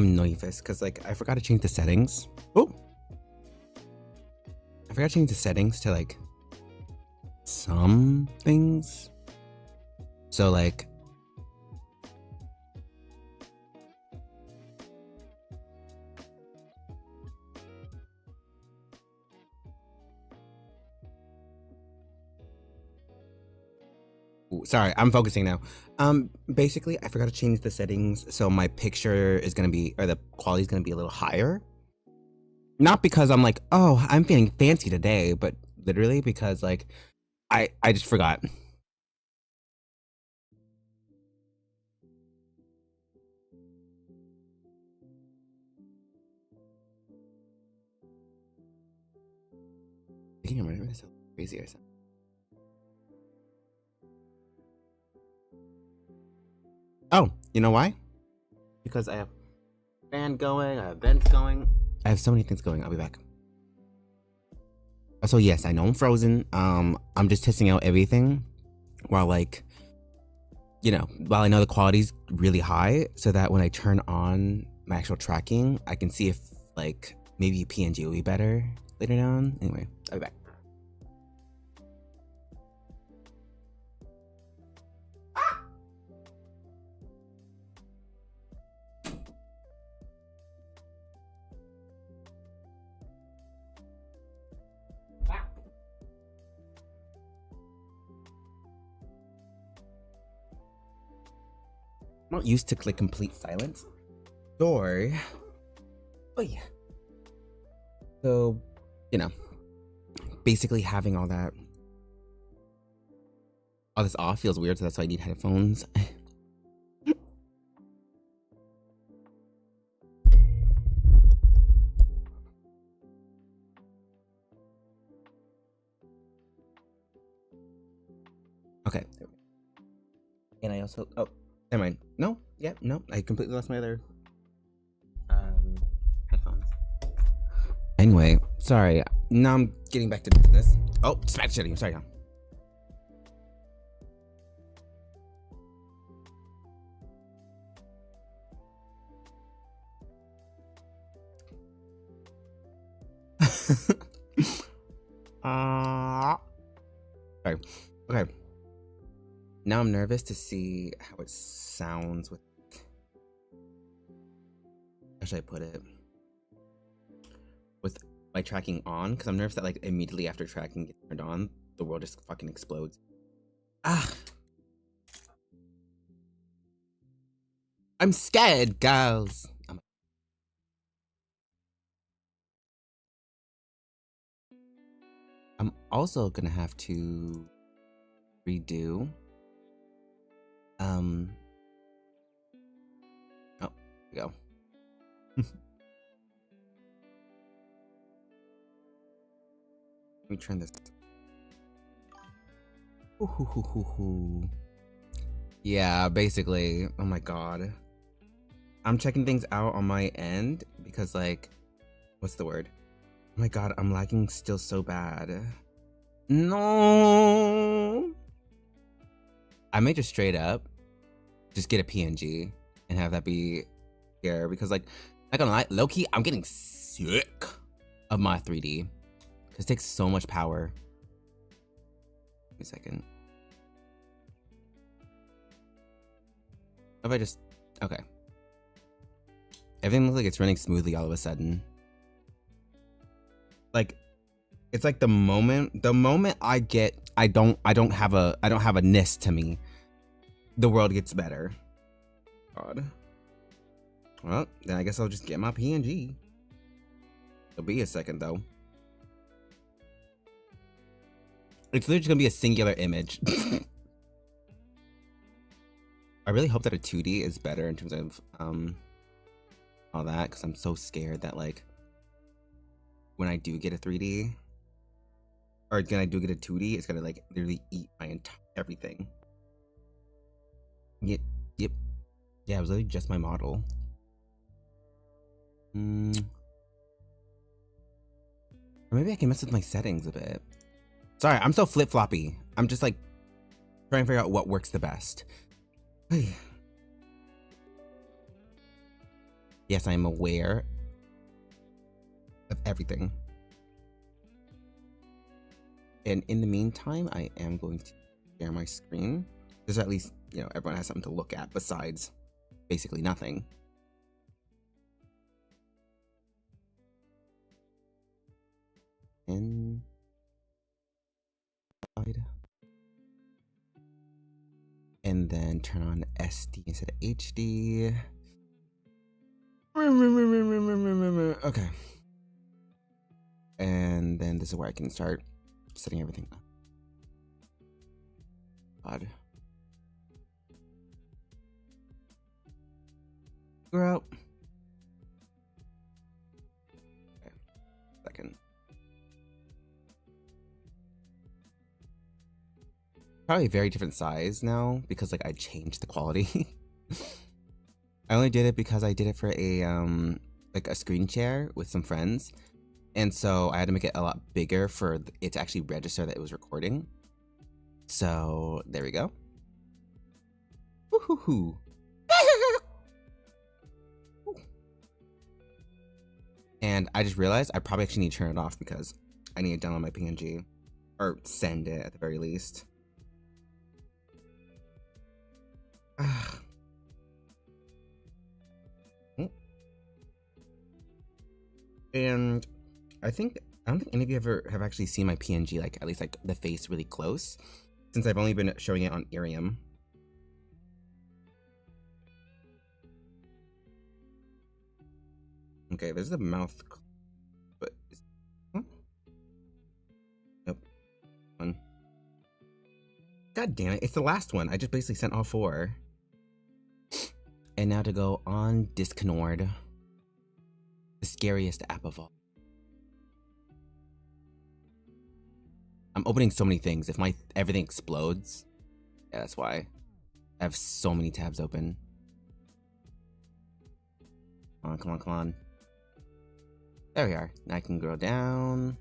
I'm nervous because like I forgot to change the settings. Oh, I forgot to change the settings to like some things. So like ooh, sorry, I'm focusing now. Basically I forgot to change the settings so my picture is gonna be, or the quality is gonna be a little higher. Not because I'm like, oh, I'm feeling fancy today, but literally because like I just forgot. I think I'm really so crazy or something. Oh, you know why? Because I have fan going, I have vents going. I have so many things going. I'll be back. So yes, I know I'm frozen. I'm just testing out everything while like, you know, while I know the quality's really high, so that when I turn on my actual tracking, I can see if like maybe PNG will be better later on. Anyway, I'll be back. I'm not used to like complete silence. Door. Oh yeah. So, you know, basically having all this off feels weird, so that's why I need headphones. Okay. And I also, oh, never mind. No, yeah, no, I completely lost my other headphones. Anyway, sorry. Now I'm getting back to business. Oh, smack shitting. Sorry. Sorry. Okay. Now I'm nervous to see how it sounds with. How should I put it? With my tracking on, because I'm nervous that like immediately after tracking gets turned on, the world just fucking explodes. Ah. I'm scared, girls. I'm also gonna have to redo. Oh, here we go. Let me turn this. Yeah, basically. Oh my god. I'm checking things out on my end because like, what's the word? Oh my god, I'm lagging still so bad. No. I may just straight up just get a PNG and have that be here because like, not gonna lie, low-key, I'm getting sick of my 3D because it takes so much power. Give me a second. If I just, okay. Everything looks like it's running smoothly all of a sudden. Like, it's like the moment I don't have a ness to me, the world gets better. God. Well, then I guess I'll just get my PNG. It'll be a second though. It's literally just gonna be a singular image. I really hope that a 2D is better in terms of all that, because I'm so scared that like when I do get a 3D or when I do get a 2D, it's gonna like literally eat my entire everything. Yep. Yeah, it was literally just my model. Or maybe I can mess with my settings a bit. Sorry, I'm so flip-floppy. I'm just like trying to figure out what works the best. Yes, I am aware of everything. And in the meantime, I am going to share my screen. There's at least, you know, everyone has something to look at besides basically nothing. And then turn on SD instead of HD. Okay. And then this is where I can start setting everything up. God. We're out. Okay. Second. Probably a very different size now because like I changed the quality. I only did it because I did it for a like a screen share with some friends, and so I had to make it a lot bigger for it to actually register that it was recording. So there we go. Woohoo! And I just realized I probably actually need to turn it off because I need to download my PNG or send it at the very least. And I don't think any of you ever have actually seen my PNG, like at least like the face really close, since I've only been showing it on Irium. Okay, there's the mouth, but huh? Nope. One. God damn it! It's the last one. I just basically sent all 4. And now to go on Discord, the scariest app of all. I'm opening so many things. If everything explodes, yeah, that's why. I have so many tabs open. Come on, come on, come on. There we are. Now I can go down.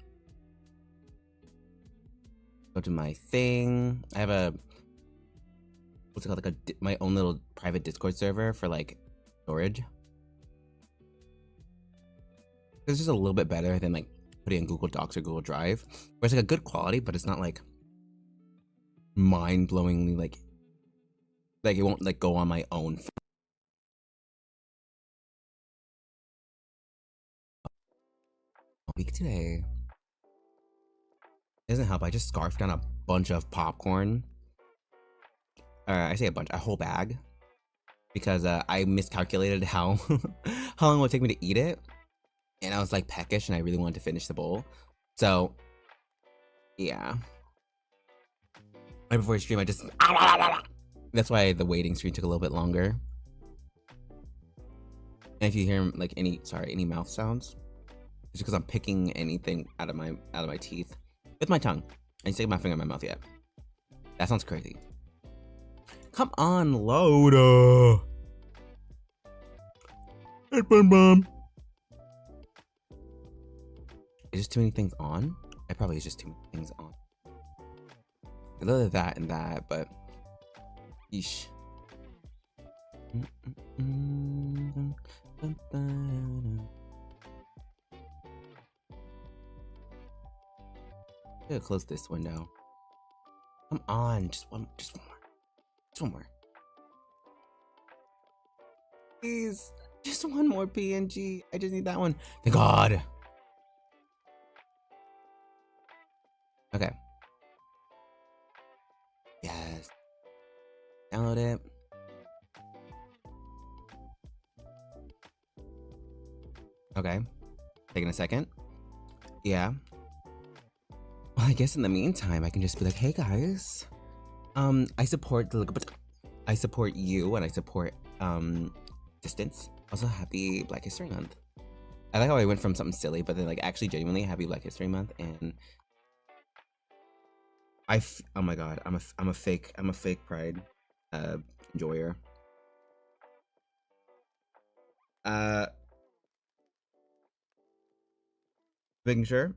Go to my thing. I have a, what's it called? Like my own little private Discord server for like storage. It's just a little bit better than like putting in Google Docs or Google Drive, where it's like a good quality, but it's not like mind-blowingly like it won't like go on my own. Week today. It doesn't help. I just scarfed down a bunch of popcorn. I say a whole bag, because I miscalculated how how long it would take me to eat it, and I was like peckish, and I really wanted to finish the bowl. So, yeah. Right before the stream, I just that's why the waiting screen took a little bit longer. And if you hear like any mouth sounds, it's because I'm picking anything out of my teeth with my tongue. I ain't sticking my finger in my mouth yet. That sounds crazy. Come on, load. Hey, Bum. Is just too many things on? It probably is just too many things on. A little of that and that, but yeesh. I'm gonna close this window. Come on, just one more. Please, just one more PNG. I just need that one. Thank God. Okay. Yes. Download it. Okay. Taking a second. Yeah. Well, I guess in the meantime, I can just be like, hey guys, I support you, and I support distance. Also, happy Black History Month. I like how I went from something silly, but then like actually genuinely happy Black History Month, and oh my God, I'm a fake pride enjoyer. Making sure.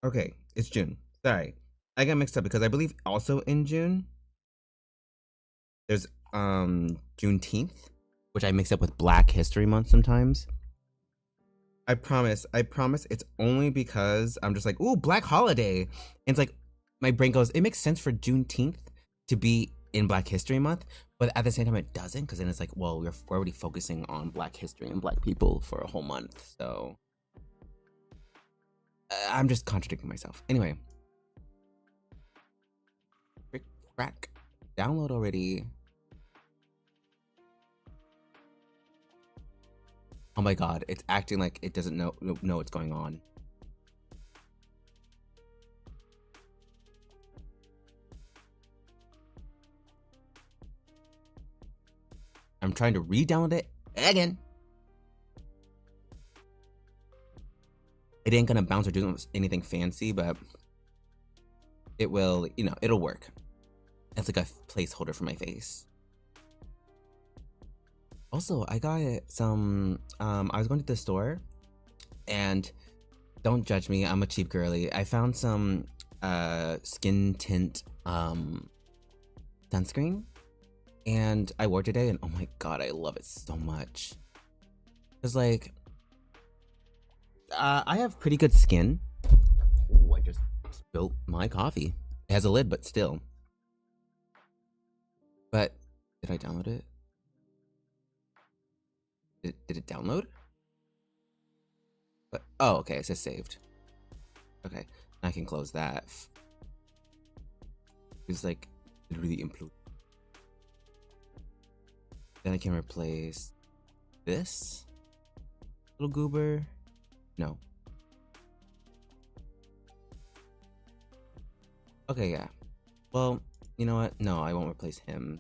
Okay, it's June. Sorry, I got mixed up because I believe also in June there's Juneteenth, which I mix up with Black History Month sometimes. I promise it's only because I'm just like, ooh, Black Holiday. And it's like, my brain goes, it makes sense for Juneteenth to be in Black History Month, but at the same time it doesn't, because then it's like, well, we're already focusing on Black history and Black people for a whole month, so I'm just contradicting myself. Anyway, frick, frack, download already. Oh my god, it's acting like it doesn't know what's going on. I'm trying to re-download it again. It ain't gonna bounce or do anything fancy, but it will, you know, it'll work. It's like a placeholder for my face. Also, I got some, I was going to the store, and don't judge me, I'm a cheap girly. I found some skin tint sunscreen, and I wore it today, and oh my god, I love it so much. It's like, I have pretty good skin. Ooh, I just spilled my coffee. It has a lid, but still. But, did I download it? Did it download? But, oh, okay, it says saved. Okay, I can close that. It's like, it really imploded. Then I can replace this little goober. No. Okay, yeah. Well, you know what? No, I won't replace him.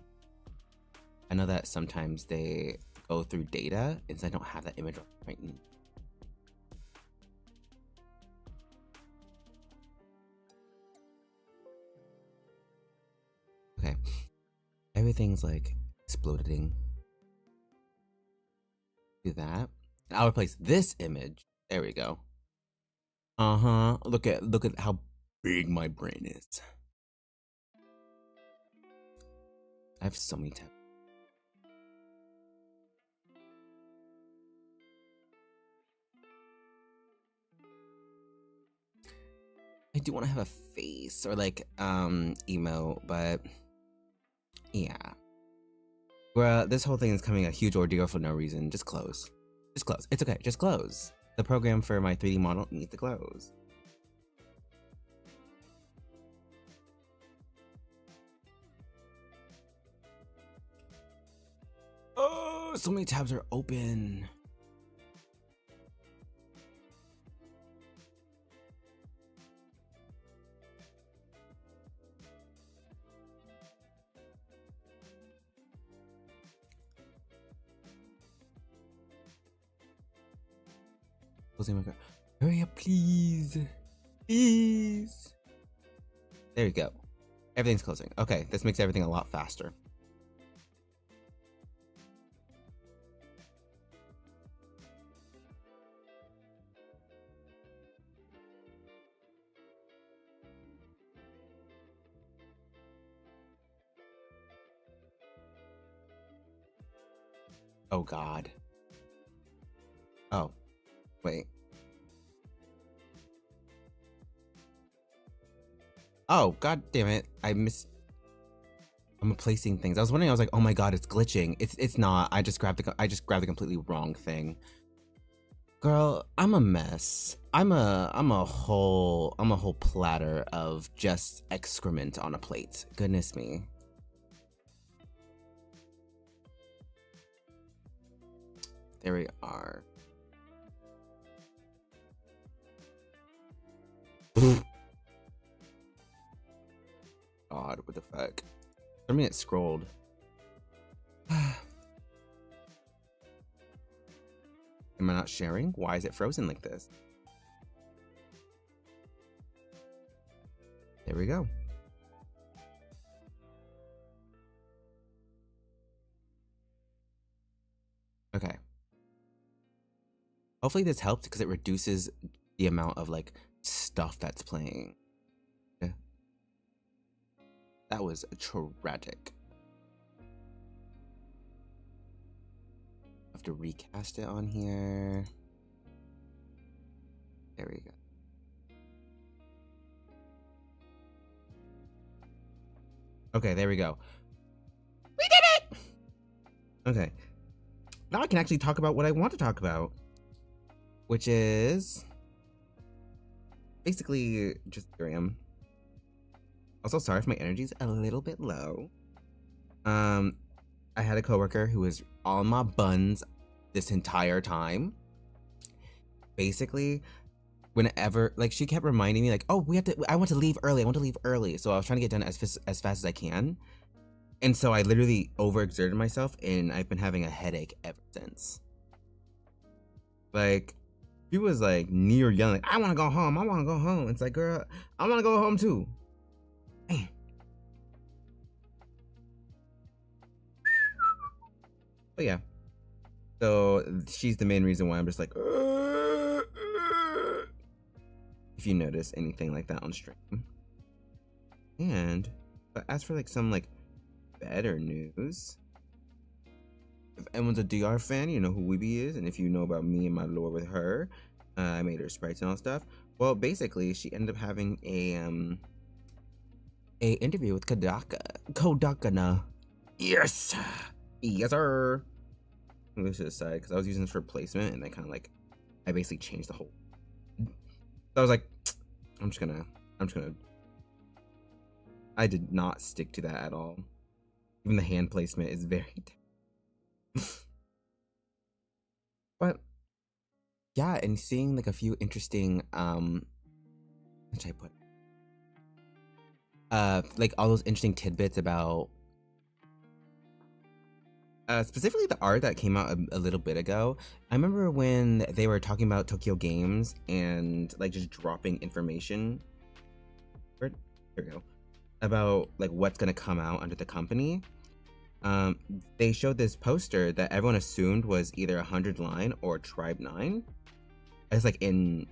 I know that sometimes they go through data, and so I don't have that image right now. Okay. Everything's like exploding. Do that. And I'll replace this image. There we go. Uh-huh. Look at how big my brain is. I have so many tabs. I do want to have a face or like emo, but yeah. Well, this whole thing is coming a huge ordeal for no reason. Just close. Just close. It's okay. Just close. The program for my 3D model needs to close. Oh, so many tabs are open. Hurry up, please. Please. There you go. Everything's closing. Okay, this makes everything a lot faster. Oh god. Oh. Wait. Oh, god damn it. I'm replacing things. I was wondering, I was like, oh my god, it's glitching. It's not. I just grabbed the completely wrong thing. Girl, I'm a mess. I'm a whole platter of just excrement on a plate. Goodness me. There we are. God, what the fuck? I mean, it scrolled. Am I not sharing? Why is it frozen like this? There we go. Okay. Hopefully this helped because it reduces the amount of like stuff that's playing. Yeah. That was tragic. to recast it on here. There we go. Okay, there we go. We did it! Okay. Now I can actually talk about what I want to talk about, which is basically just Miriam. Also, sorry if my energy's a little bit low. I had a coworker who was on my buns this entire time. Basically, whenever, like, she kept reminding me, like, oh, I want to leave early. So I was trying to get done as fast as I can. And so I literally overexerted myself, and I've been having a headache ever since. Like, she was like near yelling, like, I want to go home. It's like, girl, I want to go home too. Man. But yeah, so she's the main reason why I'm just like, if you notice anything like that on stream. But as for like some like better news, if anyone's a DR fan, you know who Weeby is, and if you know about me and my lore with her, I made her sprites and all stuff. Well, basically, she ended up having a interview with Kodakana. Yes, sir. This is aside because I was using this for placement, and they kind of like, I basically changed the whole. So I was like, I'm just gonna. I did not stick to that at all. Even the hand placement is very. But yeah, and seeing like a few interesting what should I put? Like all those interesting tidbits about specifically the art that came out a little bit ago. I remember when they were talking about Tokyo Games and like just dropping information. Here we go. About like what's gonna come out under the company. They showed this poster that everyone assumed was either 100 Line or Tribe 9. It's like in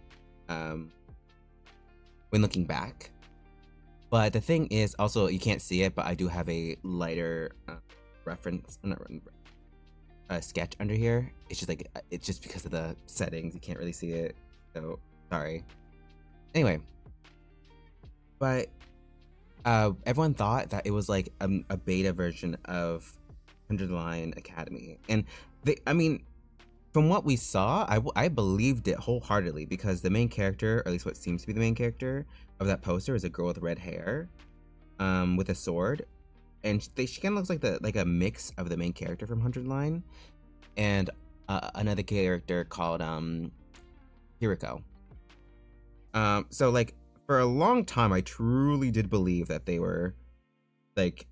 when looking back. But the thing is, also you can't see it, but I do have a lighter reference, sketch under here. It's just like, it's just because of the settings, you can't really see it. So sorry. Anyway, but everyone thought that it was like a beta version of 100 Line Academy, and I mean, from what we saw, I believed it wholeheartedly, because the main character, or at least what seems to be the main character of that poster, is a girl with red hair, with a sword, and she kind of looks like a mix of the main character from 100 Line and another character called Hiriko. So like for a long time, I truly did believe that they were like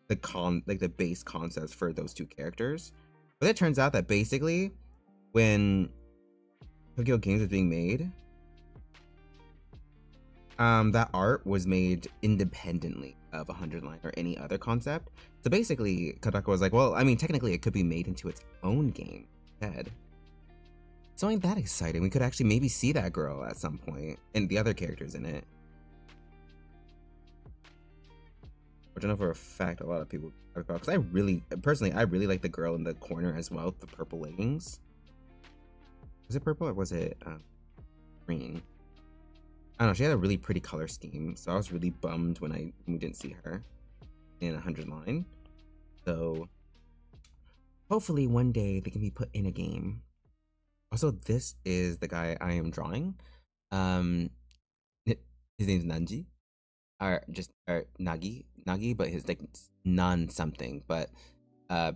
the base concepts for those two characters. But it turns out that basically, when Tokyo Games was being made, that art was made independently of 100 Line or any other concept. So basically, Kodaka was like, well, I mean, technically it could be made into its own game instead. So ain't that exciting? We could actually maybe see that girl at some point, and the other characters in it. Which I know for a fact a lot of people talk about, because I really like the girl in the corner as well, with the purple leggings. Was it purple or was it green? I don't know, she had a really pretty color scheme, so I was really bummed when we didn't see her in 100 Line. So hopefully one day they can be put in a game. Also, this is the guy I am drawing. His name's Nanji, or Nagi, but his like Nan something. But I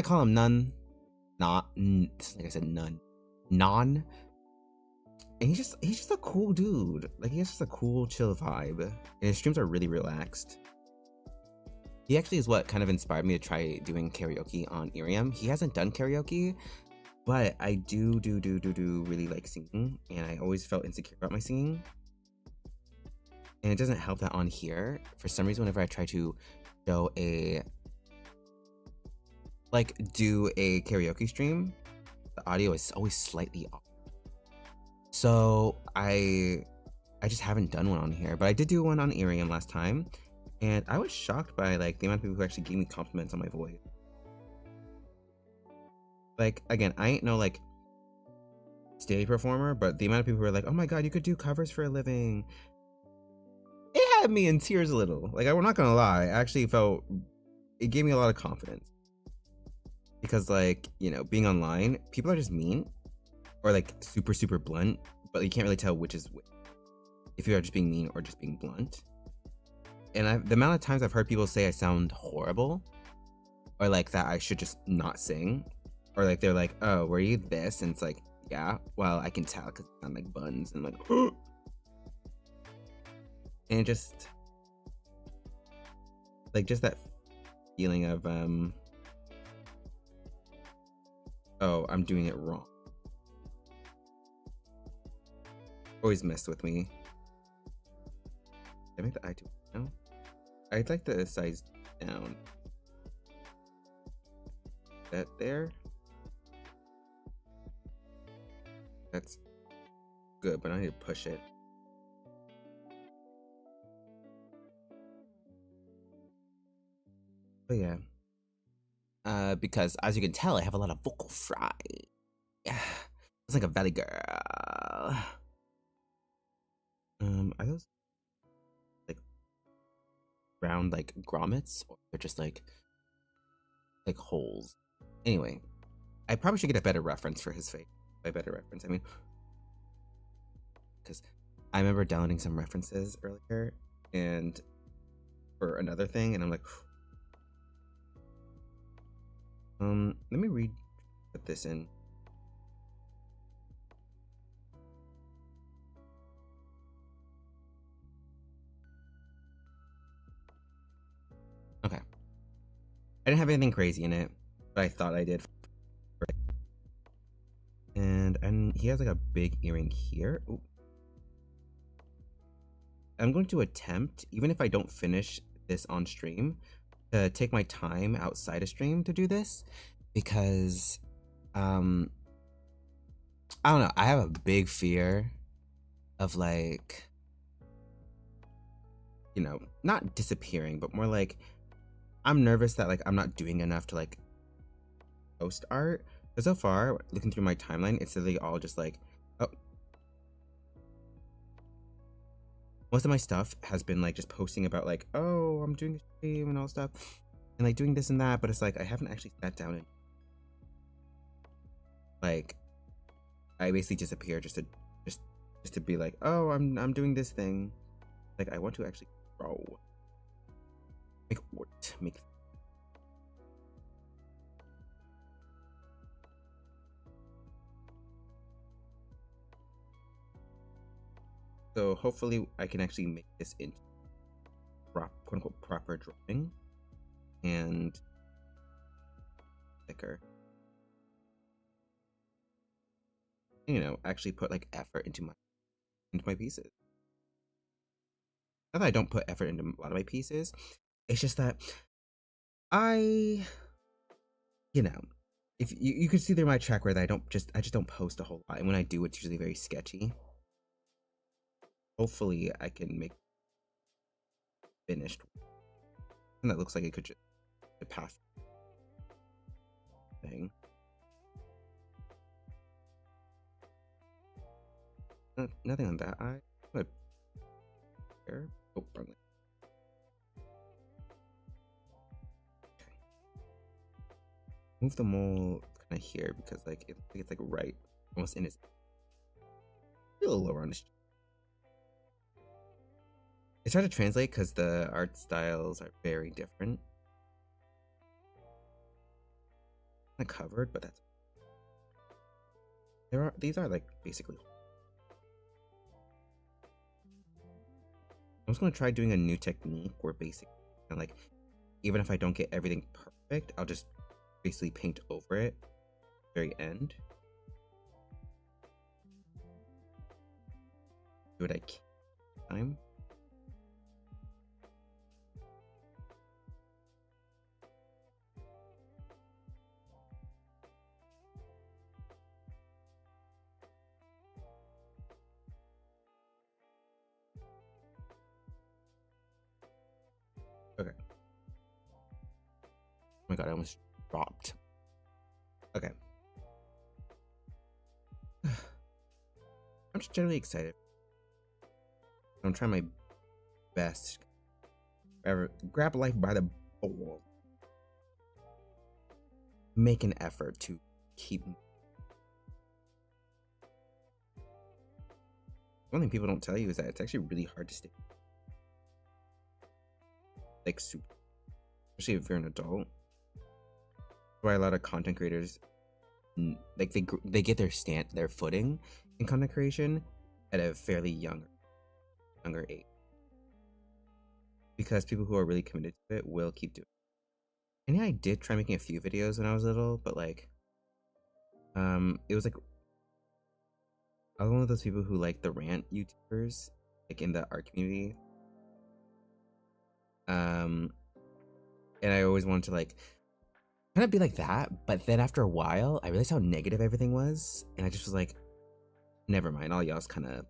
call him Nun, not like I said, Non. And he's just a cool dude. Like, he has just a cool, chill vibe. And his streams are really relaxed. He actually is what kind of inspired me to try doing karaoke on Irium. He hasn't done karaoke, but I do really like singing, and I always felt insecure about my singing. And it doesn't help that on here, for some reason, whenever I try to show do a karaoke stream, the audio is always slightly off. So I just haven't done one on here, but I did do one on Irium last time, and I was shocked by like the amount of people who actually gave me compliments on my voice. Like, again, I ain't no like stage performer, but the amount of people who are like, oh my god, you could do covers for a living, it had me in tears a little. Like, I'm not gonna lie, I actually felt it gave me a lot of confidence. Because, like, you know, being online, people are just mean or like super, super blunt, but you can't really tell which is which. If you are just being mean or just being blunt. And the amount of times I've heard people say I sound horrible, or like that I should just not sing, or like they're like, oh, were you this? And it's like, yeah, well, I can tell because I'm like buns and I'm like, oh. And just that feeling of oh, I'm doing it wrong, always messed with me. Did I make the eye too now? I'd like the size down. That there, that's good, but I need to push it. But yeah, because as you can tell, I have a lot of vocal fry. Yeah, it's like a valley girl. Are those like round like grommets, or they're just like holes? Anyway, I probably should get a better reference for his face. By better reference, I mean, because I remember downloading some references earlier and for another thing, and I'm like, let me put this in. Okay. I didn't have anything crazy in it, but I thought I did. And he has like a big earring here. Ooh. I'm going to attempt, even if I don't finish this on stream, to take my time outside of stream to do this, because I don't know, I have a big fear of like, you know, not disappearing, but more like I'm nervous that like I'm not doing enough to like post art. But so far, looking through my timeline, it's literally all just like, oh, most of my stuff has been like just posting about like, oh, I'm doing a stream and all stuff, and like doing this and that, but it's like I haven't actually sat down and like I basically disappear just to be like, oh, I'm doing this thing. Like, I want to actually grow, make art, make. So hopefully I can actually make this into quote unquote proper drawing and thicker. You know, actually put like effort into my pieces. Not that I don't put effort into a lot of my pieces. It's just that I, you know, if you can see through my track where I just don't post a whole lot, and when I do, it's usually very sketchy. Hopefully, I can make finished, and that looks like it could just pass thing. Nothing on that eye. Here. Oh, wrong way. Okay. Move the mole kind of here because like it's like right, almost in his. A little lower on his. It's hard to translate because the art styles are very different. Not covered, but that's. These are like basically. I'm just gonna try doing a new technique where basically, like, even if I don't get everything perfect, I'll just basically paint over it at the very end. Do what I can. Time. Okay. Oh my god, I almost dropped. Okay. I'm just generally excited. I'm trying my best. Ever grab life by the ball. Make an effort to keep. One thing people don't tell you is that it's actually really hard to stay like super, especially if you're an adult. That's why a lot of content creators like they get their footing in content creation at a fairly younger age, because people who are really committed to it will keep doing it. And yeah, I did try making a few videos when I was little, but like it was like I was one of those people who like the rant YouTubers, like in the art community. And I always wanted to like kind of be like that, but then after a while, I realized how negative everything was, and I just was like, never mind. All y'all's are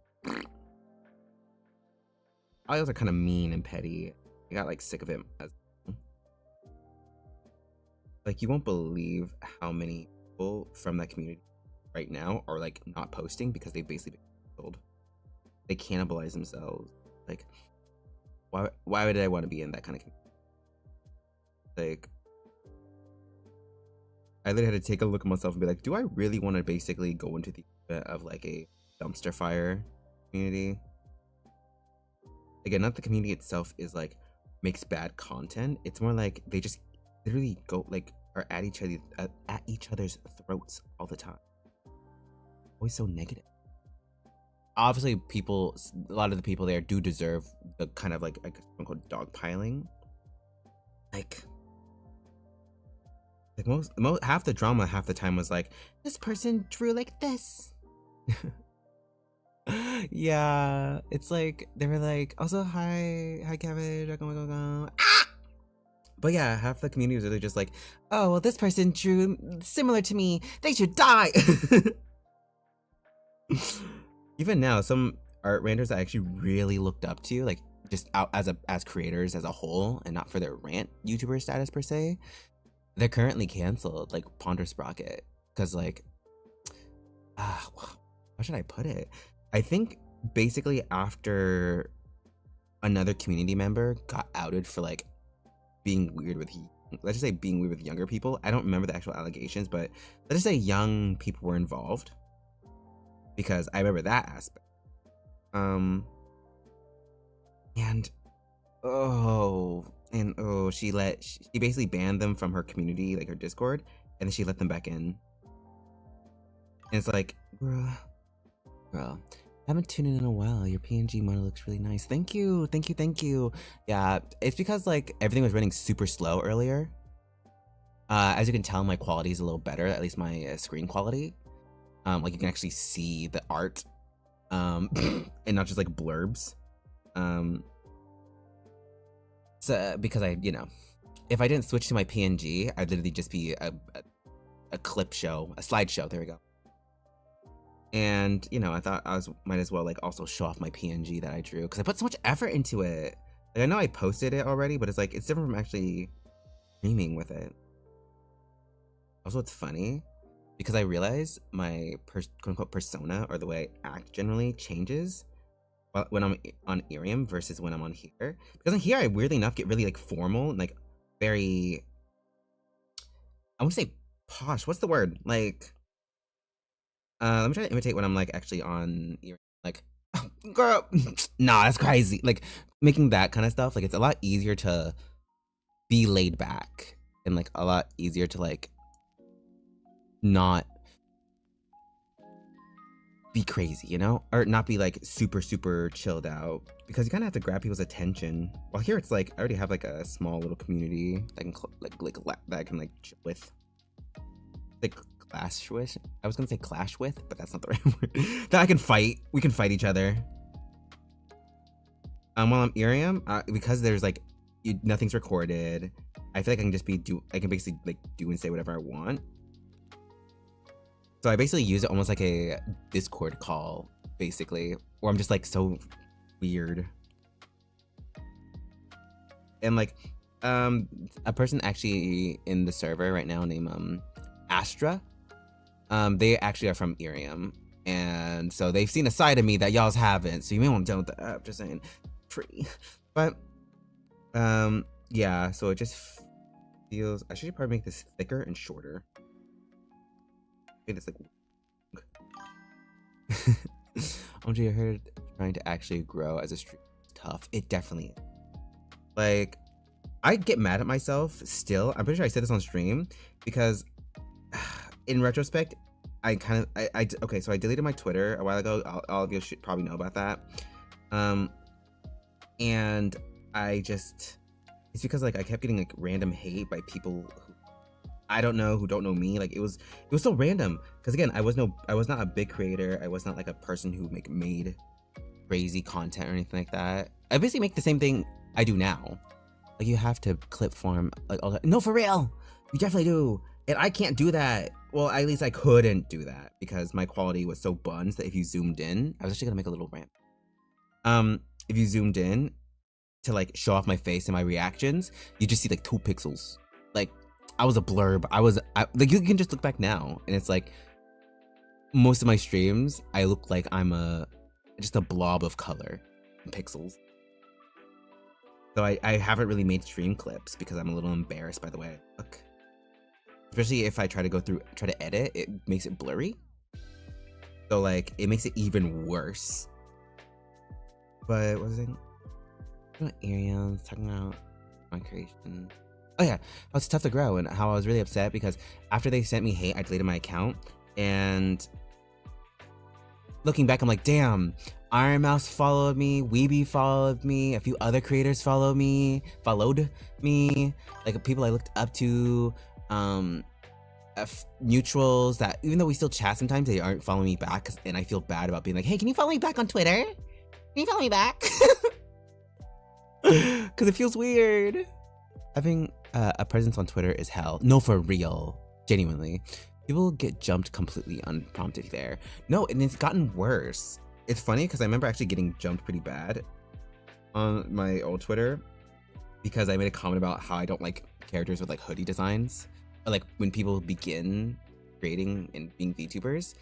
kind of mean and petty. I got like sick of it. Like, you won't believe how many people from that community right now are like not posting because they've basically been killed. They cannibalize themselves. Like, why would I want to be in that kind of community? Like, I literally had to take a look at myself and be like, do I really want to basically go into the of like a dumpster fire community? Again, not the community itself is like makes bad content. It's more like they just literally go like are at each other's throats all the time. Always so negative. Obviously, a lot of the people there do deserve the kind of like quote unquote dogpiling. Like most half the drama half the time was like, this person drew like this. Yeah, it's like they were like, also hi Kevin, ah! But yeah, half the community was really just like, oh well, this person drew similar to me, they should die. Even now, some art ranters I actually really looked up to, like just out as creators as a whole, and not for their rant YouTuber status per se, they're currently canceled, like Ponder Sprocket, because like, how should I put it? I think basically after another community member got outed for like being weird with, let's just say being weird with younger people. I don't remember the actual allegations, but let's just say young people were involved, because I remember that aspect. And she basically banned them from her community, like her Discord, and then she let them back in. And it's like, bro, haven't tuned in a while. Your PNG model looks really nice. Thank you. Yeah, it's because like everything was running super slow earlier. As you can tell, my quality is a little better, at least my screen quality. Like you can actually see the art, and not just like blurbs. So because if I didn't switch to my PNG, I'd literally just be a clip show, a slideshow. There we go. And I thought might as well like also show off my PNG that I drew, because I put so much effort into it. Like, I know I posted it already, but it's like it's different from actually streaming with it. Also, it's funny because I realize my quote unquote persona, or the way I act generally, changes when I'm on Irium versus when I'm on here. Because on here, I weirdly enough get really like formal and like very, I won't say posh. What's the word? Like, let me try to imitate when I'm like actually on Irium. Like, oh, girl, nah, that's crazy. Like making that kind of stuff. Like, it's a lot easier to be laid back, and like a lot easier to like not be crazy, or not be like super chilled out, because you kind of have to grab people's attention. While here it's like I already have like a small little community that I can that I can like chill with, like clash with. I was gonna say clash with, but that's not the right word. That I can fight. We can fight each other. While I'm Irium, because there's like nothing's recorded, I feel like I can basically like do and say whatever I want. So I basically use it almost like a Discord call, basically, where I'm just like so weird. And like, a person actually in the server right now named Astra, they actually are from Irium, And so they've seen a side of me that y'all's haven't. So you may want to download the app, just saying. Free. But yeah, so it just feels, I should probably make this thicker and shorter. Maybe it's like OMG, I heard trying to actually grow as a streamer is tough. It definitely is. Like, I get mad at myself still. I'm pretty sure I said this on stream because in retrospect, okay, so I deleted my Twitter a while ago. All of you should probably know about that. And I just, it's because like I kept getting like random hate by people who I don't know, who don't know me. Like it was so random because again, I was not a big creator. I was not like a person who made crazy content or anything like that. I basically make the same thing I do now. Like you have to clip form like all that. No, for real, you definitely do. And I can't do that. Well, at least I couldn't do that because my quality was so buns that if you zoomed in, I was actually gonna make a little rant. If you zoomed in to like show off my face and my reactions, you just see like 2 pixels. Like I was a blurb. Like you can just look back now and it's like most of my streams, I look like I'm just a blob of color and pixels. So I haven't really made stream clips because I'm a little embarrassed by the way I look. Especially if I try to edit, it makes it blurry. So like it makes it even worse. But what was I saying? Ariel's talking about my creation. Oh yeah, how it's tough to grow and how I was really upset because after they sent me hate, I deleted my account. And looking back, I'm like, damn, Iron Mouse followed me, Weeby followed me, a few other creators followed me, like people I looked up to, neutrals that even though we still chat sometimes, they aren't following me back, and I feel bad about being like, hey, can you follow me back on Twitter? Can you follow me back? Because it feels weird. Having a presence on Twitter is hell. No, for real. Genuinely. People get jumped completely unprompted there. No, and it's gotten worse. It's funny because I remember actually getting jumped pretty bad on my old Twitter because I made a comment about how I don't like characters with like hoodie designs. Or like when people begin creating and being VTubers,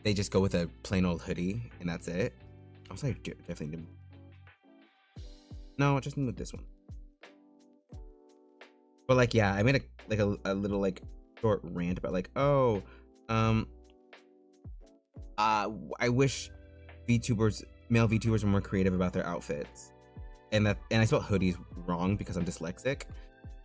they just go with a plain old hoodie and that's it. I was like, definitely didn't. No, just with this one. But like, yeah, I made a little like short rant about like, oh, I wish male VTubers were more creative about their outfits, and I spelled hoodies wrong because I'm dyslexic,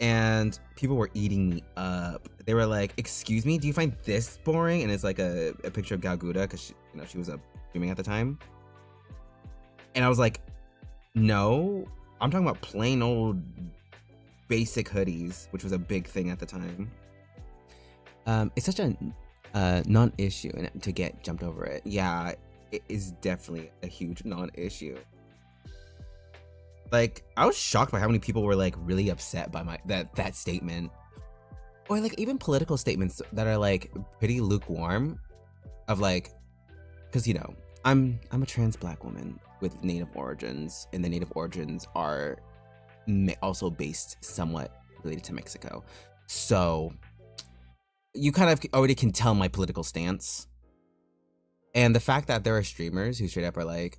and people were eating me up. They were like, "Excuse me, do you find this boring?" And it's like a picture of Galguda because she was streaming at the time, and I was like, "No, I'm talking about plain old basic hoodies," which was a big thing at the time. It's such a non-issue and to get jumped over it. Yeah, it is definitely a huge non-issue. Like I was shocked by how many people were like really upset by that statement, or like even political statements that are like pretty lukewarm of like, because I'm a trans black woman with native origins, and the native origins are also based somewhat related to Mexico, so you kind of already can tell my political stance. And the fact that there are streamers who straight up are like,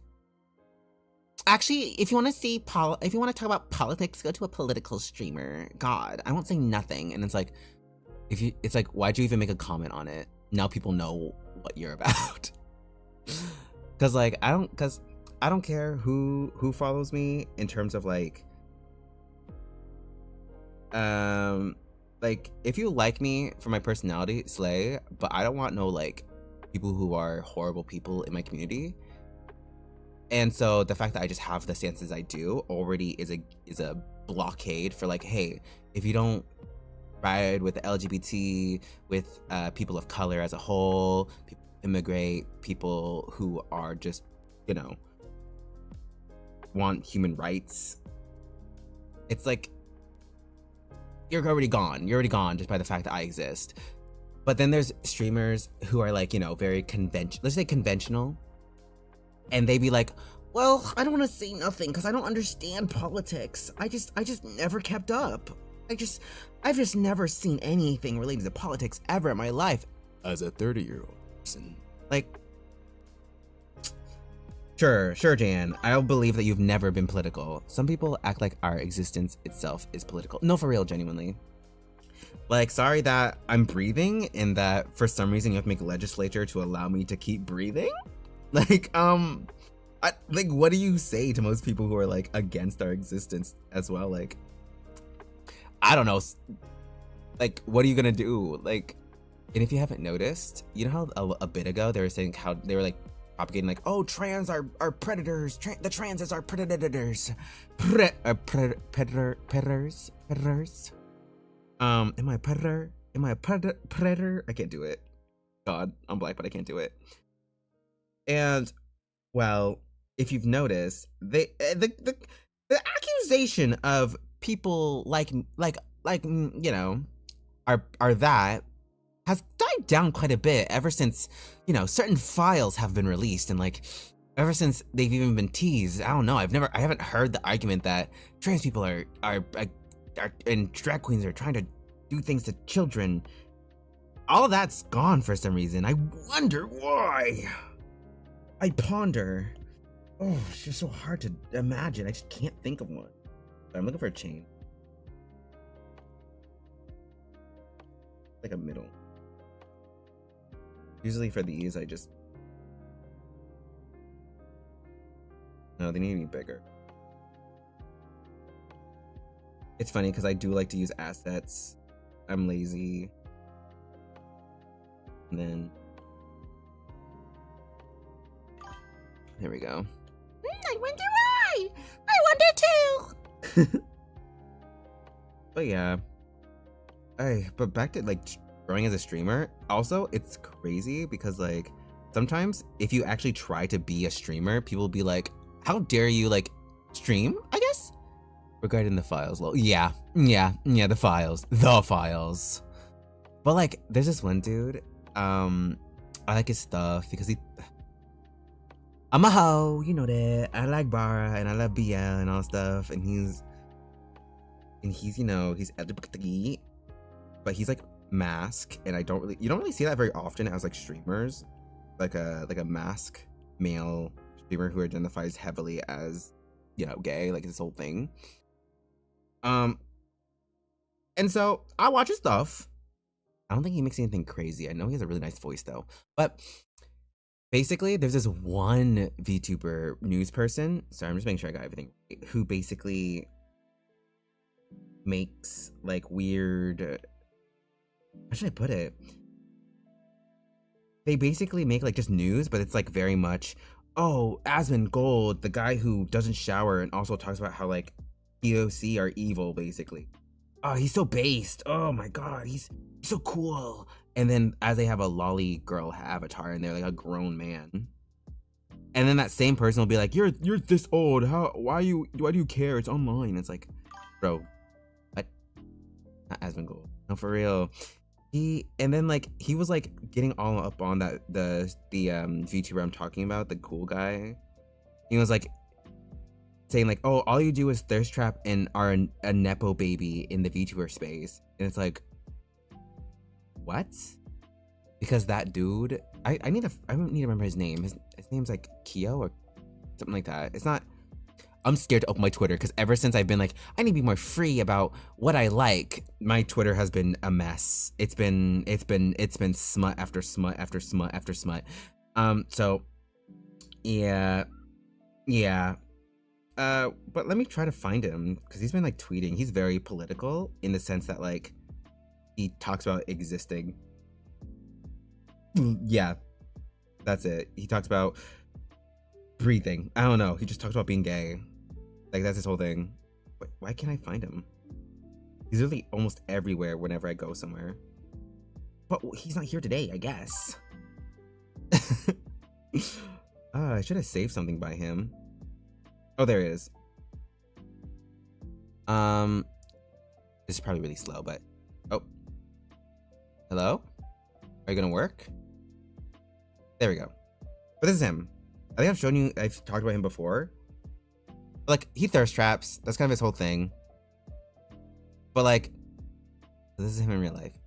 actually, if you want to talk about politics, go to a political streamer. God, I won't say nothing. And it's like, it's like, why'd you even make a comment on it? Now people know what you're about. Because I don't care who follows me in terms of like if you like me for my personality, slay, but I don't want no like people who are horrible people in my community. And so the fact that I just have the stances I do already is a blockade for like, hey, if you don't ride with the LGBT, with people of color as a whole, people immigrate, people who are just want human rights, it's like you're already gone just by the fact that I exist. But then there's streamers who are like, very let's say conventional, and they be like, well, I don't want to say nothing because I don't understand politics. I just never kept up. I've just never seen anything related to politics ever in my life as a 30-year-old person. Like, sure, Jan. I'll believe that you've never been political. Some people act like our existence itself is political. No, for real, genuinely. Like, sorry that I'm breathing and that for some reason you have to make legislature to allow me to keep breathing. Like, like, what do you say to most people who are like against our existence as well? Like, I don't know. Like, what are you gonna do? Like, and if you haven't noticed, you know how a bit ago they were saying how they were like propagating like, oh, trans are predators. The transes are predators. Predators. Am I a predator? Am I a predator? I can't do it. God, I'm black, but I can't do it. And well, if you've noticed, the accusation of people like you know are that has died down quite a bit ever since, you know, certain files have been released, and like ever since they've even been teased. I don't know. I haven't heard the argument that trans people are and drag queens are trying to do things to children. All of that's gone for some reason. I wonder why. I ponder. Oh, it's just so hard to imagine. I just can't think of one. I'm looking for a chain. Like a middle. Usually for these, I just... No, they need to be bigger. It's funny because I do like to use assets. I'm lazy. And then... There we go. I wonder why! I wonder too! But yeah. But back to like growing as a streamer. Also, it's crazy because like sometimes if you actually try to be a streamer, people will be like, how dare you like stream, I guess? Regarding the files. Well, yeah, the files. But like there's this one dude, I like his stuff because I'm a hoe, you know that. I like Bara and I love BL and all stuff, and he's you know, he's LGBT, but he's like mask, and you don't really see that very often as like streamers, like a mask male streamer who identifies heavily as, you know, gay, like this whole thing. And so I watch his stuff. I don't think he makes anything crazy. I know he has a really nice voice though, but basically, there's this one VTuber news person. Sorry, I'm just making sure I got everything right, who basically makes like weird. How should I put it? They basically make like just news, but it's like very much, oh, Asmongold, the guy who doesn't shower and also talks about how like POC are evil, basically. Oh, he's so based. Oh my god, he's so cool. And then as they have a lolly girl avatar and they're like a grown man. And then that same person will be like, you're this old. Why do you care? It's online. It's like, bro, what? Not Asmongold. No, for real. And then like he was like getting all up on that the VTuber I'm talking about, the cool guy. He was like saying like, oh, all you do is thirst trap and are a nepo baby in the VTuber space. And it's like, what? Because that dude, I need to remember his name. His name's like Kyo or something like that. It's not. I'm scared to open my Twitter because ever since I've been like, I need to be more free about what I like, my Twitter has been a mess. It's been smut after smut after smut after smut. So yeah. But let me try to find him because he's been like tweeting. He's very political in the sense that like he talks about existing. Yeah, that's it. He talks about breathing. I don't know. He just talks about being gay. Like that's his whole thing. Why can't I find him? He's really almost everywhere whenever I go somewhere. But he's not here today, I guess. I should have saved something by him. Oh, there he is. This is probably really slow, but oh. Hello? Are you gonna work? There we go. But this is him. I think I've talked about him before. But like, he thirst traps. That's kind of his whole thing. But like, this is him in real life.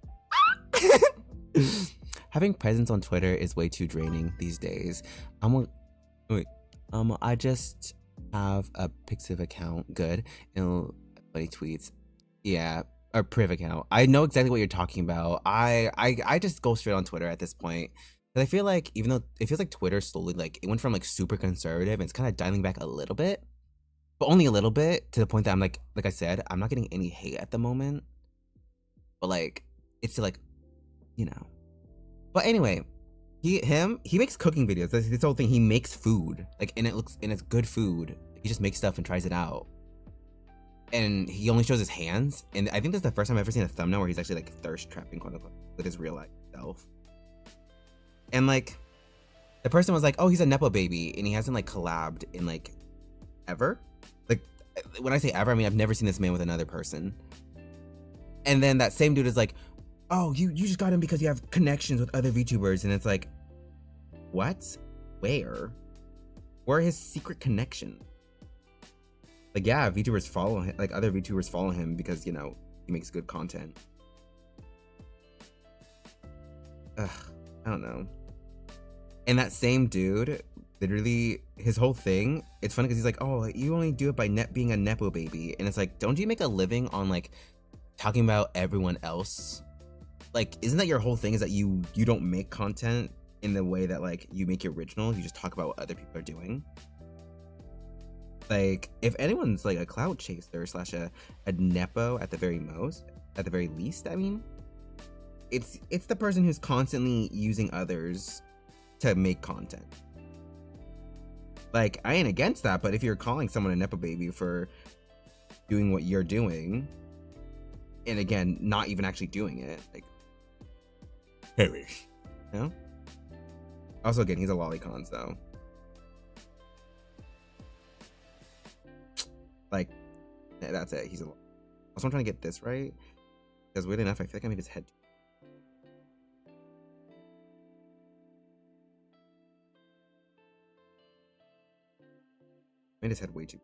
having presence on Twitter is way too draining these days. I just have a Pixiv account, good, and funny tweets. Yeah, or Priv account. I know exactly what you're talking about. I just go straight on Twitter at this point. Because I feel like, even though it feels like Twitter slowly, like, it went from, like, super conservative, and it's kind of dialing back a little bit. But only a little bit, to the point that I'm like I said, I'm not getting any hate at the moment. But, like, it's still, like, you know. But anyway, he makes cooking videos. That's his whole thing. He makes food. Like, and it's good food. He just makes stuff and tries it out. And he only shows his hands. And I think that's the first time I've ever seen a thumbnail where he's actually, like, thirst trapping, quote unquote, with his real life self. And, like, the person was like, oh, he's a Nepo baby, and he hasn't, like, collabed in, like, ever. Like, when I say ever, I mean, I've never seen this man with another person. And then that same dude is like, oh, you just got him because you have connections with other VTubers. And it's like, what? Where? Where are his secret connections? Like, yeah, VTubers follow him, like, other VTubers follow him because, you know, he makes good content. Ugh, I don't know. And that same dude, literally, his whole thing, it's funny because he's like, oh, you only do it by being a Nepo baby. And it's like, don't you make a living on, like, talking about everyone else? Like, isn't that your whole thing, is that you don't make content in the way that, like, you make your original? You just talk about what other people are doing? Like, if anyone's, like, a cloud chaser / a Nepo at the very least, I mean, it's the person who's constantly using others to make content. Like, I ain't against that, but if you're calling someone a Nepo baby for doing what you're doing, and again, not even actually doing it, like, you know? Also, again, he's a lolicon, so, like, that's it. He's a. Also, I'm trying to get this right, because weirdly enough, I feel like I made his head. Made his head way too.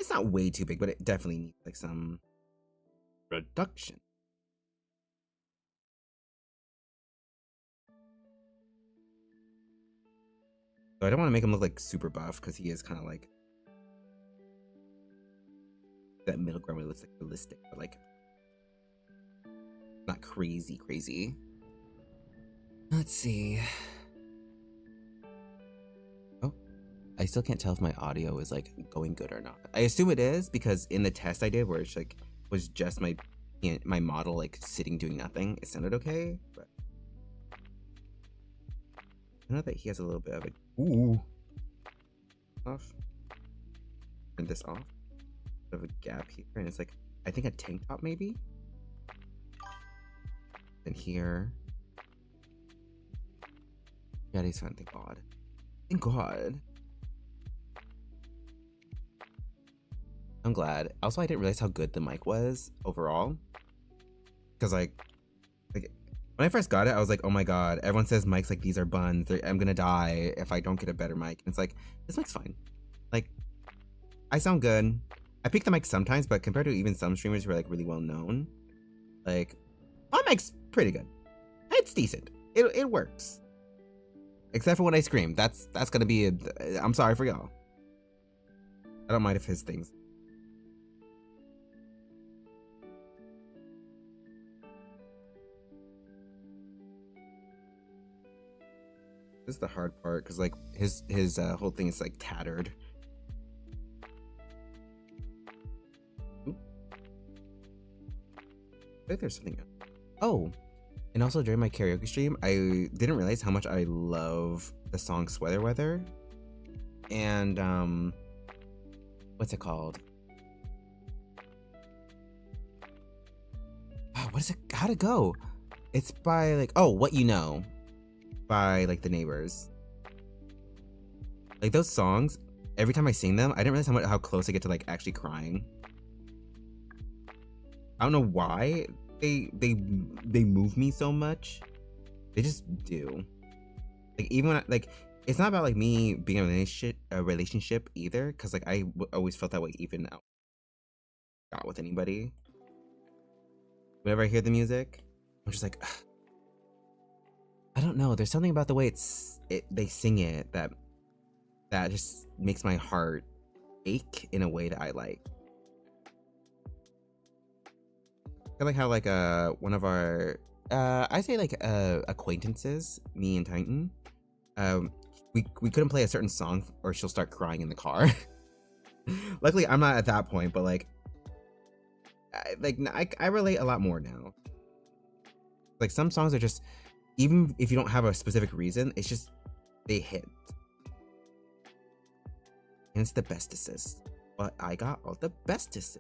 It's not way too big, but it definitely needs, like, some reduction. So I don't want to make him look like super buff, because he is kind of like that middle ground where it looks like realistic, but like not crazy. Let's see. Oh, I still can't tell if my audio is like going good or not. I assume it is, because in the test I did where it's like was just my model like sitting doing nothing, it sounded okay. But I know that he has a little bit of a off. Turn this off. Bit of a gap here, and it's like I think a tank top maybe. And here. Yeah, he's fine. Thank God. Thank God. I'm glad. Also, I didn't realize how good the mic was overall. Because like when I first got it, I was like, oh my God, everyone says mics like these are buns. I'm gonna die if I don't get a better mic. And it's like, this mic's fine. Like, I sound good. I pick the mic sometimes, but compared to even some streamers who are like really well known, like, my mic's pretty good. It's decent. It works. Except for when I scream. That's gonna be I'm sorry for y'all. I don't mind if his things. This is the hard part, because like his whole thing is like tattered. Oop. I think there's something else. Oh, and also during my karaoke stream, I didn't realize how much I love the song Sweater Weather. And what's it called? Oh, what is it? How'd it go? It's by like, oh, What You Know, by like The Neighbors. Like those songs, every time I sing them, I didn't realize how close I get to like actually crying. I don't know why they move me so much. They just do. Like even when like it's not about like me being in a relationship either, because like I always felt that way even out with anybody. Whenever I hear the music, I'm just like, ugh. I don't know. There's something about the way they sing it that just makes my heart ache in a way that I like. I feel like how like one of our I say like acquaintances, me and Titan, we couldn't play a certain song or she'll start crying in the car. Luckily, I'm not at that point, but like I relate a lot more now. Like some songs are just, even if you don't have a specific reason, it's just they hit. And it's the bestest. But I got all the bestest.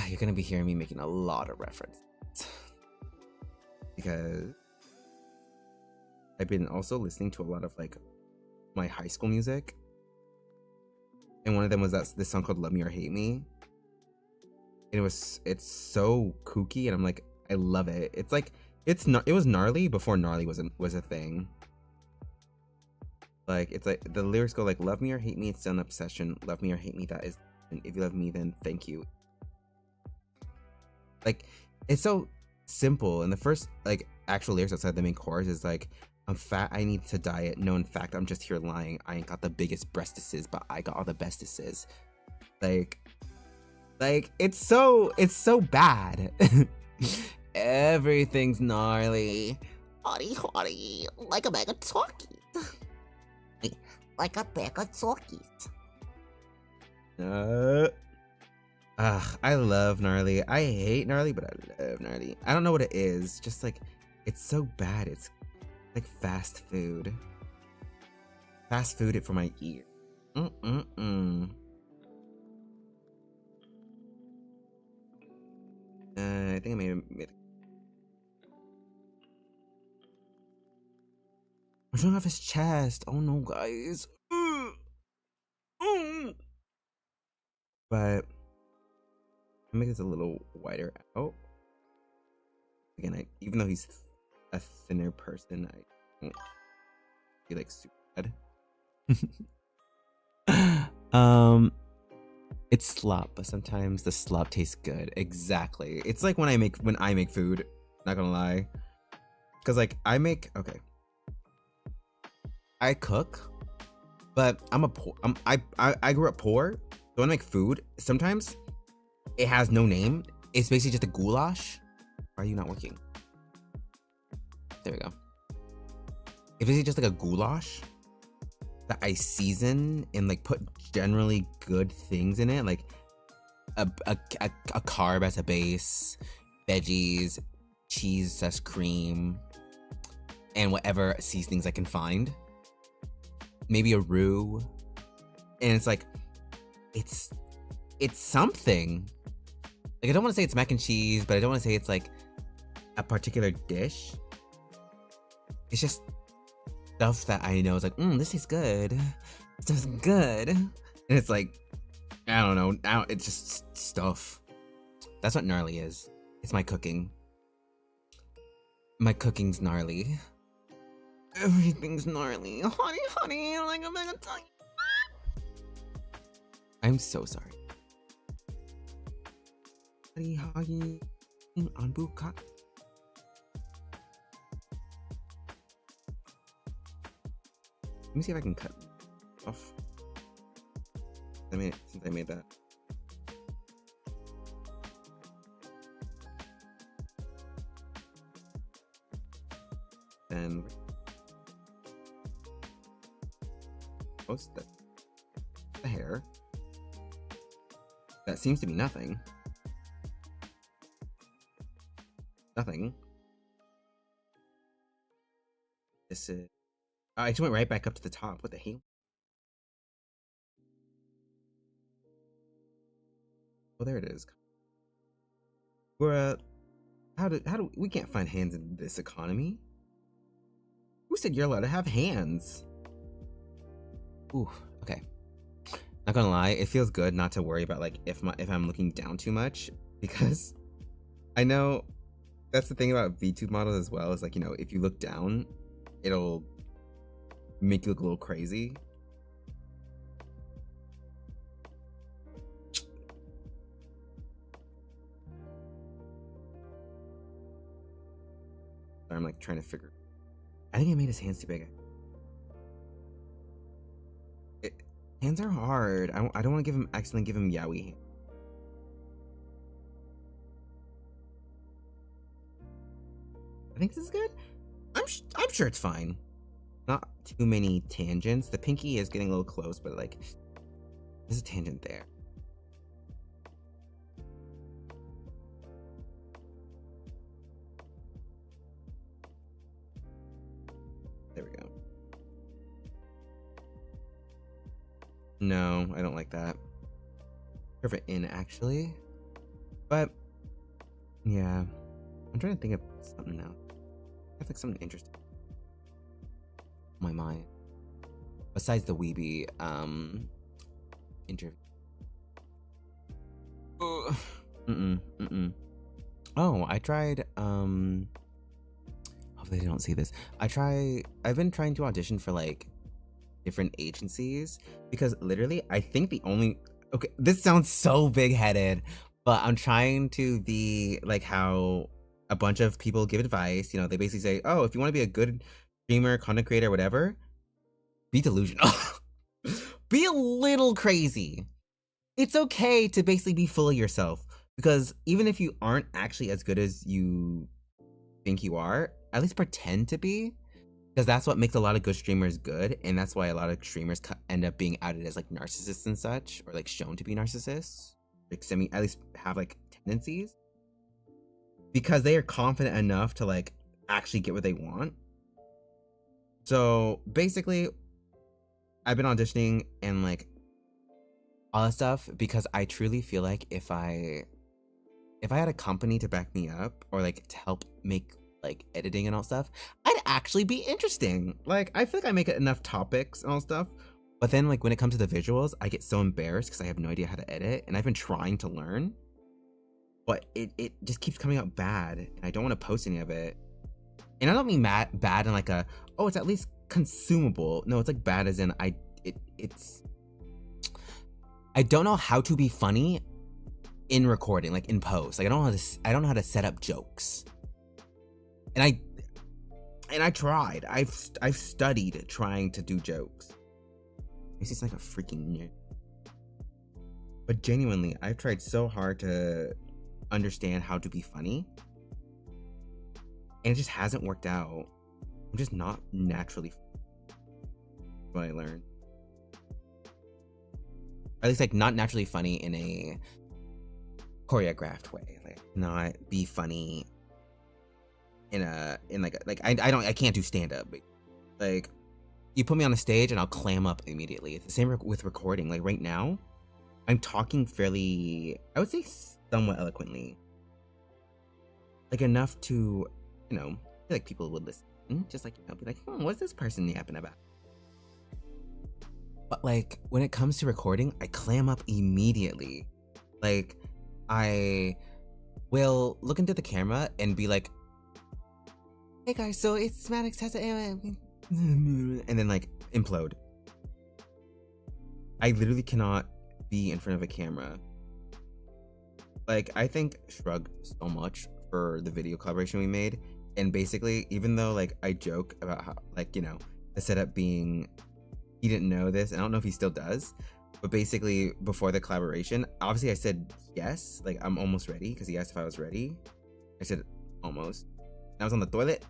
You're gonna be hearing me making a lot of references. Because I've been also listening to a lot of like my high school music. And one of them was this song called Love Me or Hate Me. And it's so kooky, and I'm like, I love it. It's like it was gnarly before gnarly was a thing. Like it's like the lyrics go like, love me or hate me, it's still an obsession. Love me or hate me, that is, and if you love me, then thank you. Like it's so simple, and the first like actual lyrics outside the main chorus is like, I'm fat, I need to diet. No, in fact, I'm just here lying. I ain't got the biggest breastises, but I got all the bestesses. Like it's so bad. Everything's gnarly. Hotty, like a bag of talkies. Like a bag of talkies. I love gnarly. I hate gnarly, but I love gnarly. I don't know what it is. Just like, it's so bad. It's like fast food. Fast food it for my ear. I think I made it. I'm showing off his chest. Oh no, guys. But I'll make this a little wider out. Again, even though he's a thinner person, I don't feel like super bad. It's slop, but sometimes the slop tastes good. Exactly. It's like when I make food. Not gonna lie, because like I cook, but I grew up poor. So when I make food, sometimes it has no name. It's basically just a goulash. Why are you not working? There we go. It's basically just like a goulash that I season and like put generally good things in it, like a carb as a base, veggies, cheese as cream, and whatever seasonings I can find. Maybe a roux. And it's like, it's something. Like I don't want to say it's mac and cheese, but I don't want to say it's like a particular dish. It's just stuff that I know is like, this is good. This is good. And it's like, I don't know. It's just stuff. That's what gnarly is. It's my cooking. My cooking's gnarly. Everything's gnarly. Honey, like I'm gonna tell you. I'm so sorry. Honey, on buka. Let me see if I can cut off. Since I made that. Then post that. The hair. That seems to be nothing. Nothing. This is. I just went right back up to the top. What the hell? Oh, there it is. We're how do we can't find hands in this economy? Who said you're allowed to have hands? Ooh, okay. Not gonna lie, it feels good not to worry about like if I'm looking down too much, because I know that's the thing about VTube models as well, is like, you know, if you look down, it'll make you look a little crazy. I'm like trying to figure. I think I made his hands too big. Hands are hard. I don't want to accidentally give him yaoi hands. I think this is good. I'm sure it's fine. Not too many tangents. The pinky is getting a little close, but like there's a tangent there. There we go. No, I don't like that. Curve it in actually. But yeah. I'm trying to think of something now. I have like something interesting on my mind. Besides the weeby interview. Oh, I tried hopefully they don't see this. I've been trying to audition for like different agencies because literally I think okay, this sounds so big-headed, but I'm trying to be like how a bunch of people give advice. You know, they basically say, oh, if you want to be a good streamer, content creator, whatever, be delusional. Be a little crazy. It's okay to basically be full of yourself, because even if you aren't actually as good as you think you are, at least pretend to be, because that's what makes a lot of good streamers good, and that's why a lot of streamers end up being outed as like narcissists and such, or like shown to be narcissists, like at least have like tendencies, because they are confident enough to like actually get what they want. So basically, I've been auditioning and like all that stuff because I truly feel like if I had a company to back me up, or like to help make like editing and all stuff, I'd actually be interesting. Like I feel like I make enough topics and all stuff, but then like when it comes to the visuals, I get so embarrassed because I have no idea how to edit, and I've been trying to learn, but it just keeps coming out bad, and I don't want to post any of it. And I don't mean bad in like it's at least consumable. No, it's like bad as in it's I don't know how to be funny in recording, like in post. Like I don't know how to set up jokes. And I tried. I've studied trying to do jokes. This is like a freaking nerd. But genuinely, I've tried so hard to understand how to be funny, and it just hasn't worked out. I'm just not naturally funny. What I learned. Or at least like not naturally funny in a choreographed way. Like not be funny I can't do stand-up. Like you put me on a stage and I'll clam up immediately. It's the same with recording. Like right now, I'm talking fairly, I would say somewhat eloquently. Like enough to, feel like people would listen. Just like, be like, what's this person yapping about? But like when it comes to recording, I clam up immediately. Like I will look into the camera and be like, hey guys, so it's Maddox has and then like implode. I literally cannot be in front of a camera. Like I think Shrug so much for the video collaboration we made, and basically even though like I joke about how like the setup being he didn't know this, and I don't know if he still does, but basically before the collaboration, obviously I said yes, like I'm almost ready, because he asked if I was ready. I said almost. I was on the toilet.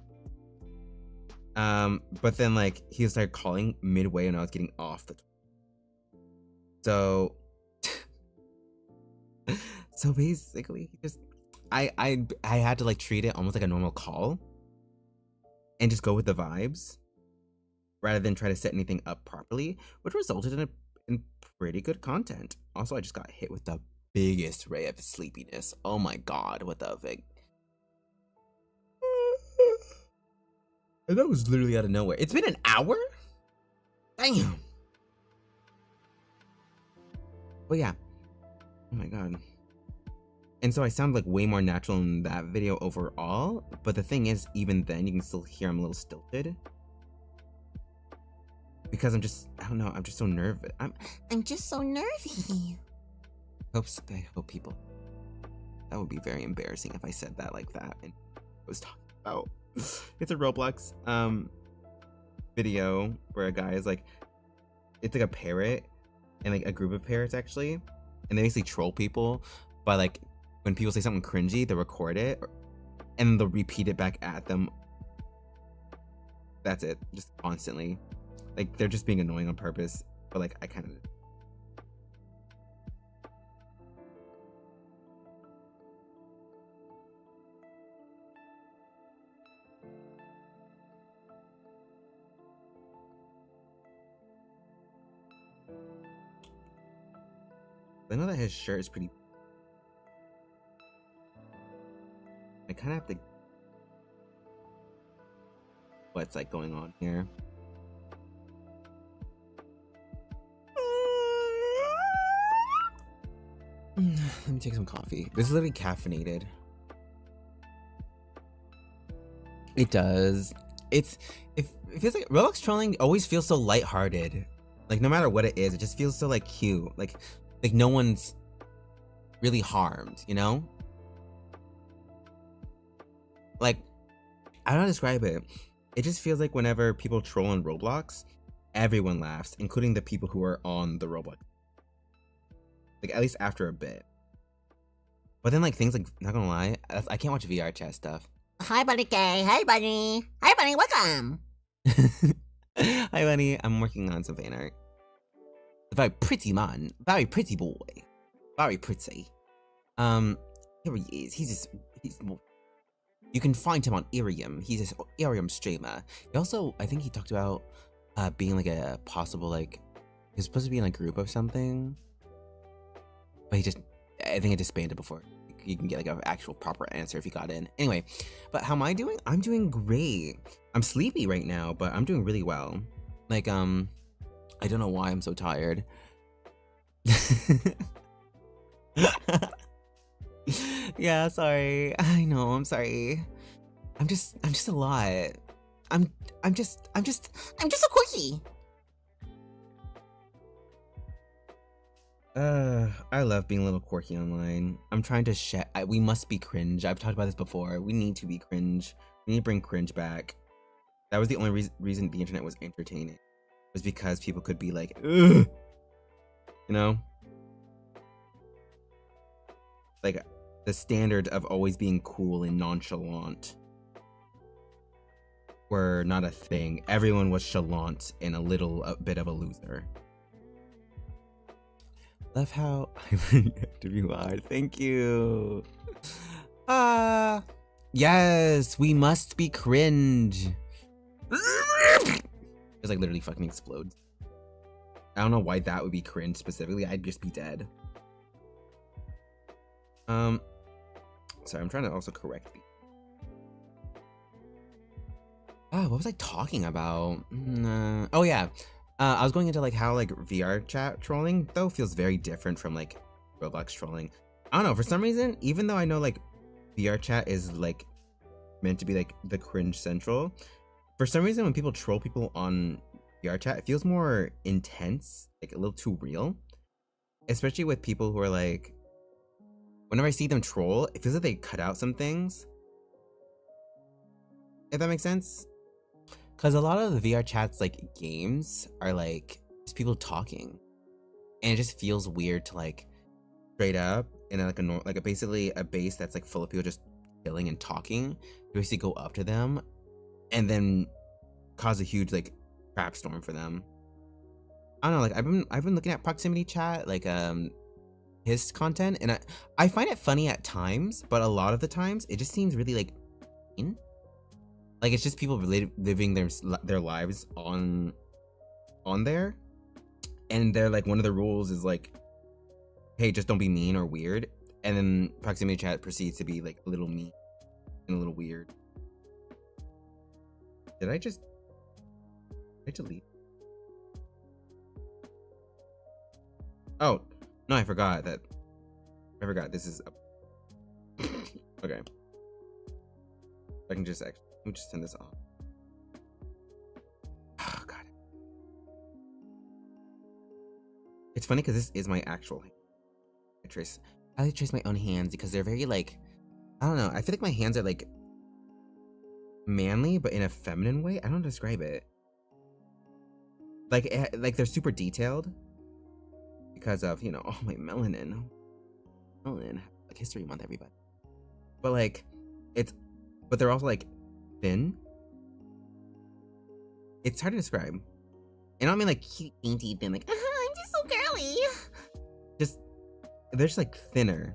But then like he started calling midway when I was getting off the toilet. So basically he just I had to like treat it almost like a normal call and just go with the vibes rather than try to set anything up properly, which resulted in pretty good content. Also, I just got hit with the biggest ray of sleepiness. Oh my god, what the fuck? And that was literally out of nowhere. It's been an hour? Damn. But yeah. Oh my god. And so I sound like way more natural in that video overall. But the thing is, even then, you can still hear I'm a little stilted. Because I don't know, I'm just so nervous. I'm just so nervy. I hope people. That would be very embarrassing if I said that like that and I was talking about It's a Roblox video where a guy is like, it's like a parrot and like a group of parrots actually, and they basically troll people by like when people say something cringy, they'll record it and they'll repeat it back at them. That's it, just constantly. Like they're just being annoying on purpose, but like I kind of. I know that his shirt is pretty. I kind of have to. What's like going on here? Let me take some coffee. This is literally caffeinated. It does. It feels like Roblox trolling always feels so lighthearted. Like no matter what it is, it just feels so like cute. Like no one's really harmed, you know? Like, I don't know how to describe it. It just feels like whenever people troll on Roblox, everyone laughs, including the people who are on the Roblox. Like, at least after a bit. But then, like, things like, not gonna lie, I can't watch VR chat stuff. Hi, Bunny Gay. Hey, Bunny. Hi, Bunny. Welcome. Hi, Bunny. I'm working on some fan art. A very pretty man. Very pretty boy. Very pretty. Here he is. He's more. You can find him on Irium. He's this Irium streamer. He also, I think he talked about being like a possible, like, he's supposed to be in a group of something. But I think it disbanded before you can get like an actual proper answer if you got in. Anyway, but how am I doing? I'm doing great. I'm sleepy right now, but I'm doing really well. Like, I don't know why I'm so tired. Yeah, sorry. I know, I'm sorry. I'm just a lot. I'm just so quirky. I love being a little quirky online. I'm trying to we must be cringe. I've talked about this before. We need to be cringe. We need to bring cringe back. That was the only reason the internet was entertaining. Was because people could be like, ugh! You know? Like, the standard of always being cool and nonchalant were not a thing. Everyone was chalant and a bit of a loser. Love how I to be hard. Thank you. Yes, we must be cringe. It's like literally fucking explodes. I don't know why that would be cringe specifically. I'd just be dead. Sorry, I'm trying to also correct me. What was I talking about? Oh yeah. I was going into like how like VR chat trolling though feels very different from like Roblox trolling. I don't know, for some reason, even though I know like VR chat is like meant to be like the cringe central, for some reason when people troll people on VR chat, it feels more intense, like a little too real. Especially with people who are like, whenever I see them troll, it feels like they cut out some things. If that makes sense. Because a lot of the VR chats, like, games are, like, just people talking. And it just feels weird to, like, straight up, in like basically a base that's, like, full of people just chilling and talking. You basically go up to them and then cause a huge, like, crap storm for them. I don't know, like, I've been looking at proximity chat, like, his content, and I find it funny at times, but a lot of the times, it just seems really, like, mean. Like, it's just people living their lives on there. And they're like, one of the rules is like, hey, just don't be mean or weird. And then proximity chat proceeds to be like a little mean and a little weird. Did I delete? Oh, no, I forgot this is okay. I can just actually, let me just turn this off. Oh god. It's funny because this is my actual hand. I trace my own hands because they're very like, I don't know, I feel like my hands are like manly, but in a feminine way. I don't describe it. Like they're super detailed because of, you know, oh, my melanin. Melanin, like History Month, everybody. But like, but they're also like thin. It's hard to describe. And I don't mean like cute, dainty, thin, like, I'm just so girly. just, they're just like thinner.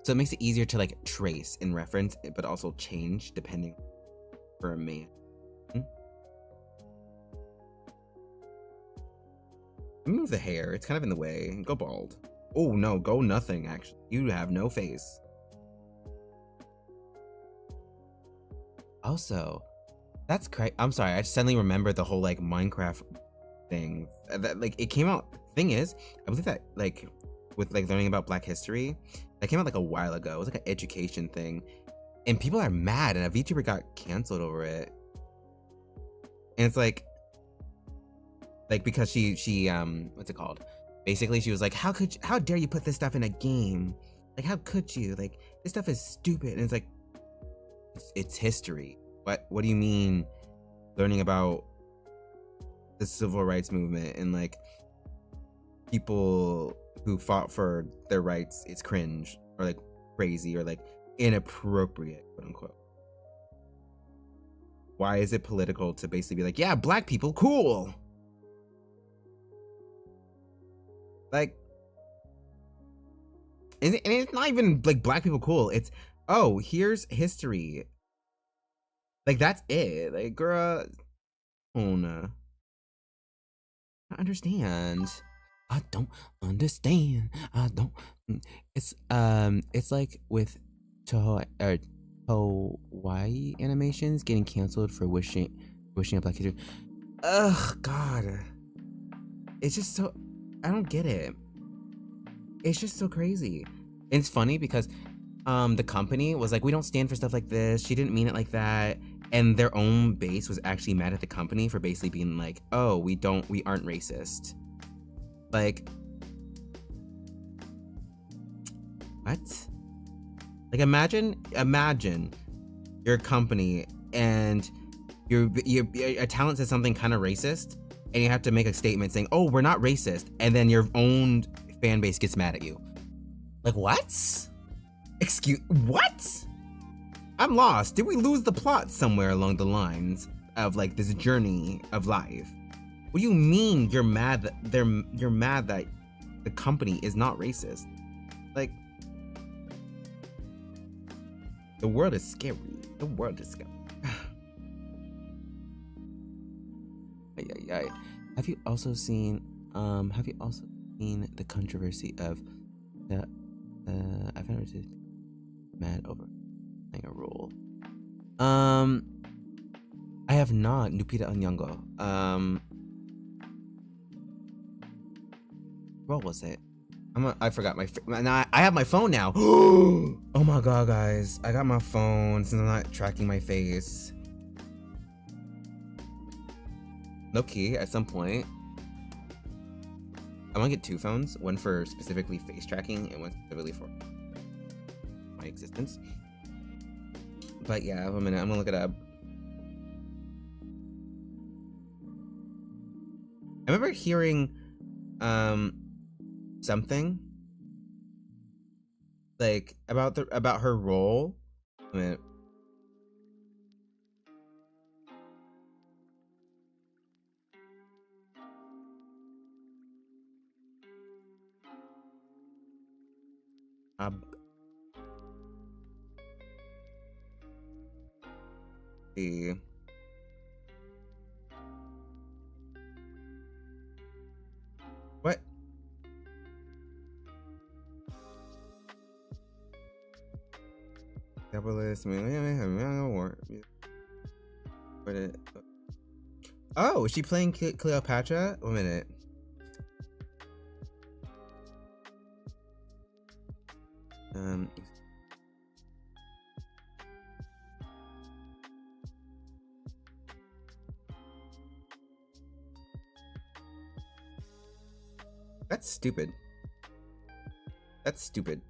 So it makes it easier to like trace and reference, but also change depending for a man. Move the hair, it's kind of in the way. Go bald. Oh no, go nothing actually. You have no face. Also, that's crazy. I'm sorry, I suddenly remembered the whole like Minecraft thing. That like it came out. Thing is, I believe that like with like learning about Black history, that came out like a while ago. It was like an education thing, and people are mad, and a VTuber got canceled over it. And it's like because she what's it called? Basically, she was like, how dare you put this stuff in a game? Like, how could you? Like, this stuff is stupid. And it's like, it's history. What do you mean learning about the civil rights movement and like people who fought for their rights? It's cringe or like crazy or like inappropriate, quote unquote. Why is it political to basically be like, yeah, Black people, cool? Like, and it's not even like Black people cool. It's, oh, here's history. Like, that's it. Like, girl, oh no. I understand. I don't understand. I don't. It's like with Hawaii animations getting canceled for wishing a Black history. Ugh, God. It's just so, I don't get it. It's just so crazy. And it's funny because the company was like, we don't stand for stuff like this. She didn't mean it like that. And their own base was actually mad at the company for basically being like, oh, we aren't racist. Like, what? Like, imagine your company and your talent says something kind of racist, and you have to make a statement saying, oh, we're not racist, and then your own fan base gets mad at you. Like, what? What? I'm lost. Did we lose the plot somewhere along the lines of like this journey of life? What do you mean you're mad that you're mad that the company is not racist? Like, the world is scary. The world is scary. Have you also seen the controversy of the I've never just mad over playing a role. I have not. Lupita Nyong'o. What was it? I forgot my. Now I have my phone now. Oh my god, guys! I got my phone since I'm not tracking my face. Low key, at some point, I want to get two phones. One for specifically face tracking, and one specifically for my existence. But yeah, a minute. I'm gonna look it up. I remember hearing something like about her role. A minute. See. What? Capitalist. Oh, is she playing Cleopatra? 1 minute. That's stupid. That's stupid.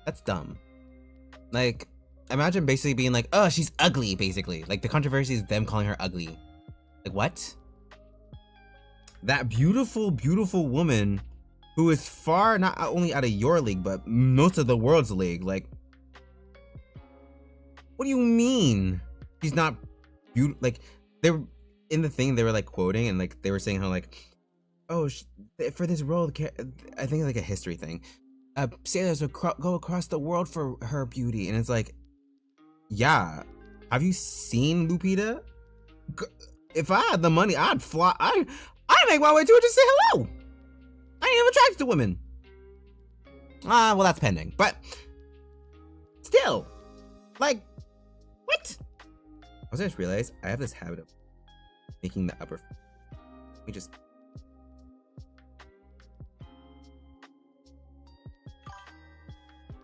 That's dumb. Like, imagine basically being like, oh, she's ugly, basically. Like, the controversy is them calling her ugly. Like, what? That beautiful, beautiful woman who is far not only out of your league, but most of the world's league. Like, what do you mean? She's not beautiful. Like, they were in the thing, they were like quoting and like they were saying how like, oh, for this role, I think like a history thing. Sailors would go across the world for her beauty, and it's like, yeah. Have you seen Lupita? If I had the money, I'd fly. I'd make my way to her to say hello. I ain't even attracted to women. Well, that's pending, but still, like, what? I just realized I have this habit of making the upper. We just.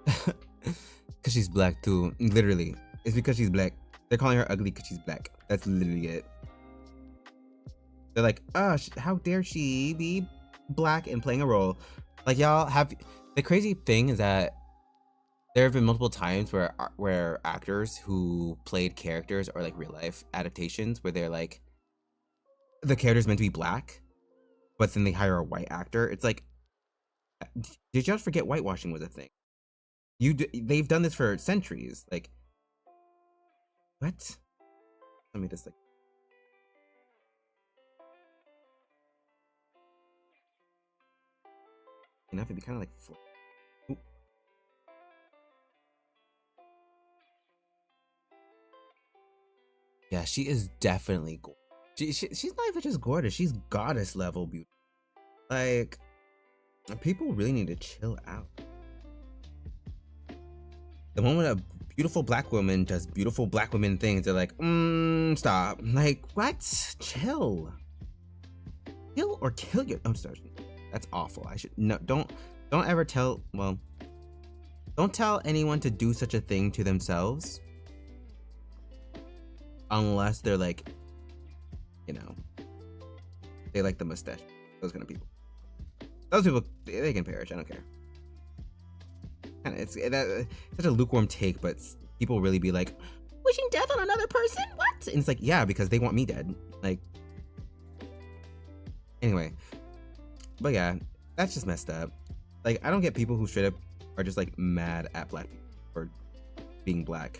Because she's black too. Literally. It's because she's black. They're calling her ugly because she's black. That's literally it. They're like, oh, how dare she be black and playing a role. Like, y'all have... The crazy thing is that there have been multiple times where actors who played characters or like real life adaptations where they're like, the character's meant to be black, but then they hire a white actor. It's like, did y'all forget whitewashing was a thing? They've done this for centuries. Like, what? Let me just like. Enough to be kind of like. Ooh. Yeah, she is definitely gorgeous. She's not even just gorgeous. She's goddess level beauty. Like, people really need to chill out. The moment a beautiful black woman does beautiful black women things, they're like, stop. Like, what? Chill. Kill or kill your. I'm sorry. That's awful. I should no. Don't ever tell. Well, don't tell anyone to do such a thing to themselves, unless they're like, you know, they like the mustache. Those kind of people. Those people, they can perish. I don't care. It's such a lukewarm take, but people really be like, wishing death on another person? What? And it's like, yeah, because they want me dead. Like, anyway. But yeah, that's just messed up. Like, I don't get people who straight up are just like mad at black people for being black.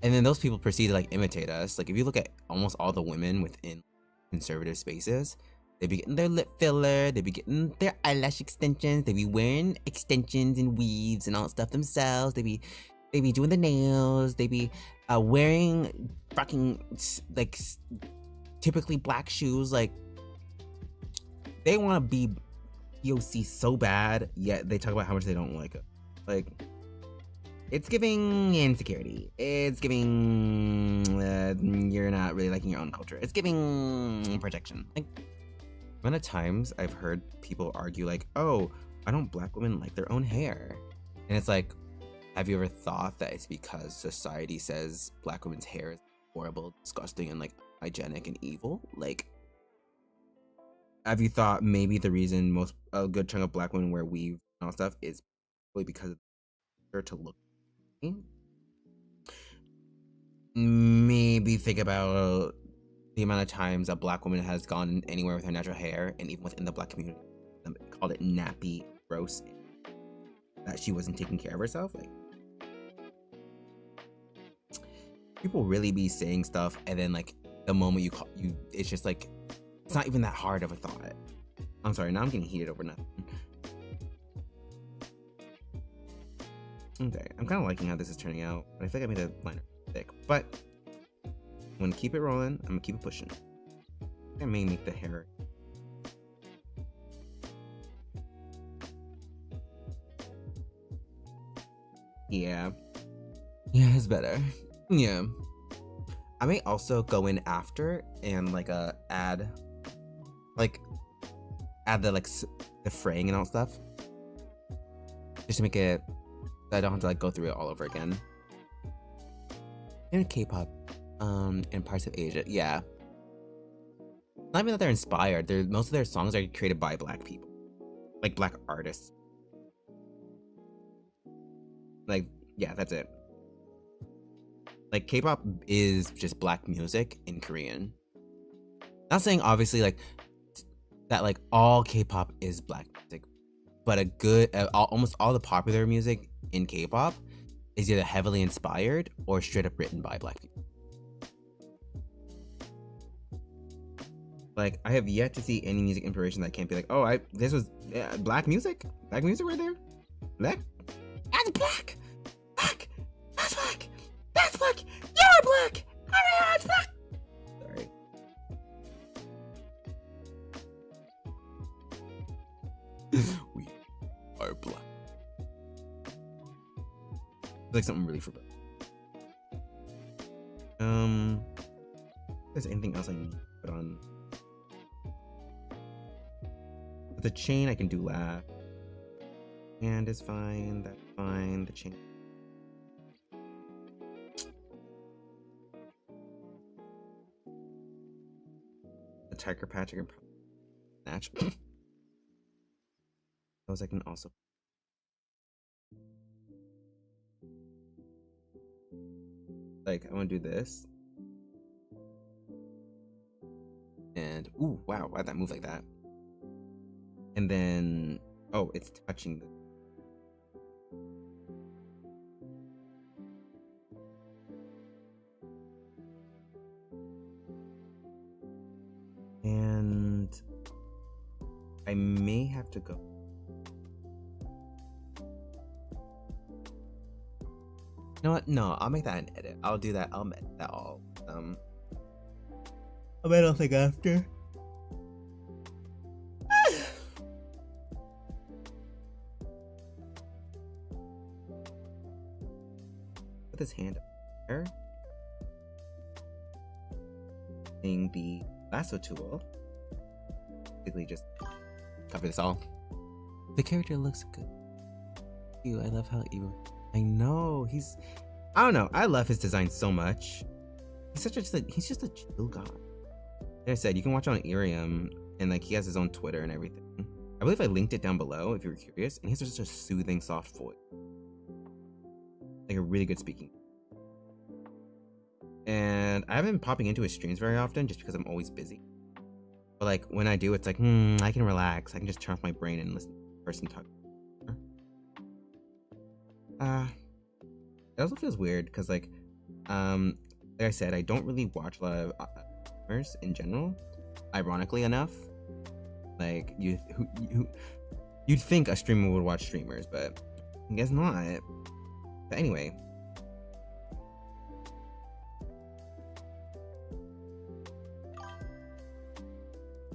And then those people proceed to like imitate us. Like, if you look at almost all the women within conservative spaces, they be getting their lip filler, they be getting their eyelash extensions, they be wearing extensions and weaves and all that stuff themselves, they be doing the nails, they be wearing fucking like typically black shoes. Like, they want to be POC so bad, yet they talk about how much they don't like it. Like, it's giving insecurity. It's giving you're not really liking your own culture. It's giving projection. Like, the amount of times I've heard people argue like, oh, why don't black women like their own hair? And it's like, have you ever thought that it's because society says black women's hair is horrible, disgusting, and like hygienic and evil? Like, have you thought maybe the reason a good chunk of black women wear weave and all stuff is probably because of her to look? Maybe think about the amount of times a black woman has gone anywhere with her natural hair, and even within the black community, called it nappy, gross, that she wasn't taking care of herself. Like, people really be saying stuff, and then like the moment you, it's just like, it's not even that hard of a thought. I'm sorry, now I'm getting heated over nothing. Okay, I'm kind of liking how this is turning out, but I feel like I made the liner thick, but I'm gonna keep it rolling. I'm gonna keep it pushing. I may make the hair. Yeah, it's better. Yeah, I may also go in after and like add the like the fraying and all stuff, just to make it so I don't have to like go through it all over again. In K-pop, in parts of Asia, yeah. Not even that they're inspired. Most of their songs are created by black people, like black artists. Like, yeah, that's it. Like, K-pop is just black music in Korean. Not saying obviously like that like all K-pop is black music, but almost all the popular music in K-pop is either heavily inspired or straight up written by black people. Like, I have yet to see any music inspiration that can't be like, oh, this was black music right there. Black, that's black, that's black, you're black, that's black. Sorry. We are black. It's like something really forbidden. If there's anything else I need to put on. With the chain, I can do laugh. And is fine. That's fine. The chain. The tiger patch I can probably match. Those I can also. Like, I want to do this. And, ooh, wow, why'd that move like that? And then, oh, it's touching the. And I may have to go. You know what? No, I'll make that an edit. I'll do that. I'll edit that all. I'll edit something after. Put this hand up there. Using the lasso tool. Basically, just cover this all. The character looks good. Ew, I love how evil. I know I don't know. I love his design so much. He's just a chill guy. Like I said, you can watch on Irium, and like he has his own Twitter and everything. I believe I linked it down below if you were curious. And he has such a soothing, soft voice, like a really good speaking. And I haven't been popping into his streams very often, just because I'm always busy. But like when I do, it's like, I can relax. I can just turn off my brain and listen to the person talk. It also feels weird because like I said, I don't really watch a lot of streamers in general. Ironically enough, like you'd think a streamer would watch streamers, but I guess not. But anyway,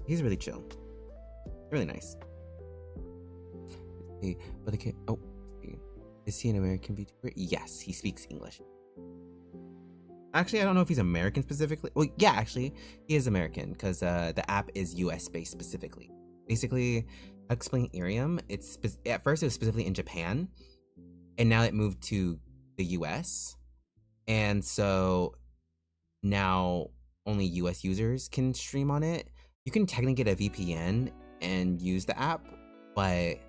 he's really chill, really nice. But the kid, oh. Is he an American VTuber? Yes, he speaks English. Actually, I don't know if he's American specifically. Well, yeah, actually, he is American because the app is US based specifically. Basically, I'll explain Irium. At first it was specifically in Japan, and now it moved to the US, and so now only US users can stream on it. You can technically get a VPN and use the app, but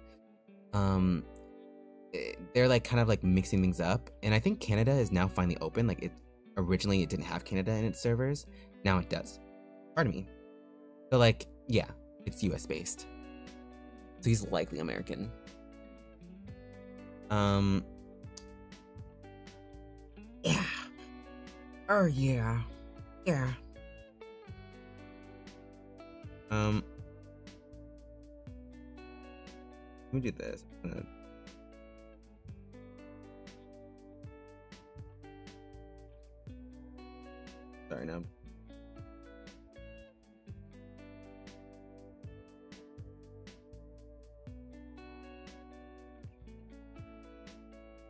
they're like kind of like mixing things up, and I think Canada is now finally open. Like originally it didn't have Canada in its servers, now it does. Pardon me. So like, yeah, it's US based, so he's likely American. Yeah. Oh yeah. Yeah. Let me do this. Sorry now.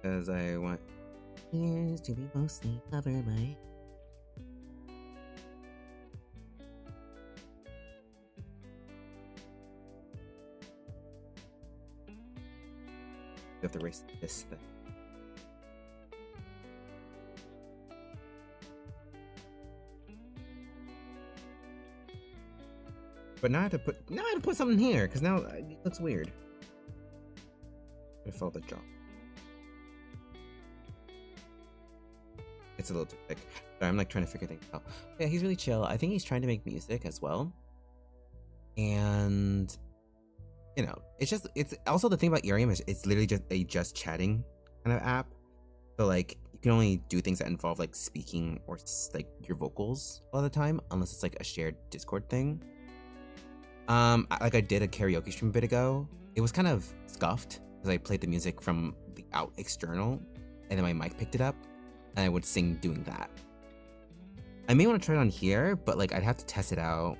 Because I want ears to be mostly covered by. You have to erase this thing. But now I have to put something here because now it looks weird. I felt the drop. it's a little too thick. But I'm like trying to figure things out. Yeah, he's really chill. I think he's trying to make music as well. And you know, it's also the thing about Irium is it's literally just a just chatting kind of app. So like you can only do things that involve like speaking or like your vocals all the time, unless it's like a shared Discord thing. Like I did a karaoke stream a bit ago. It was kind of scuffed because I played the music from the out external, and then my mic picked it up, and I would sing doing that. I may want to try it on here, but like I'd have to test it out.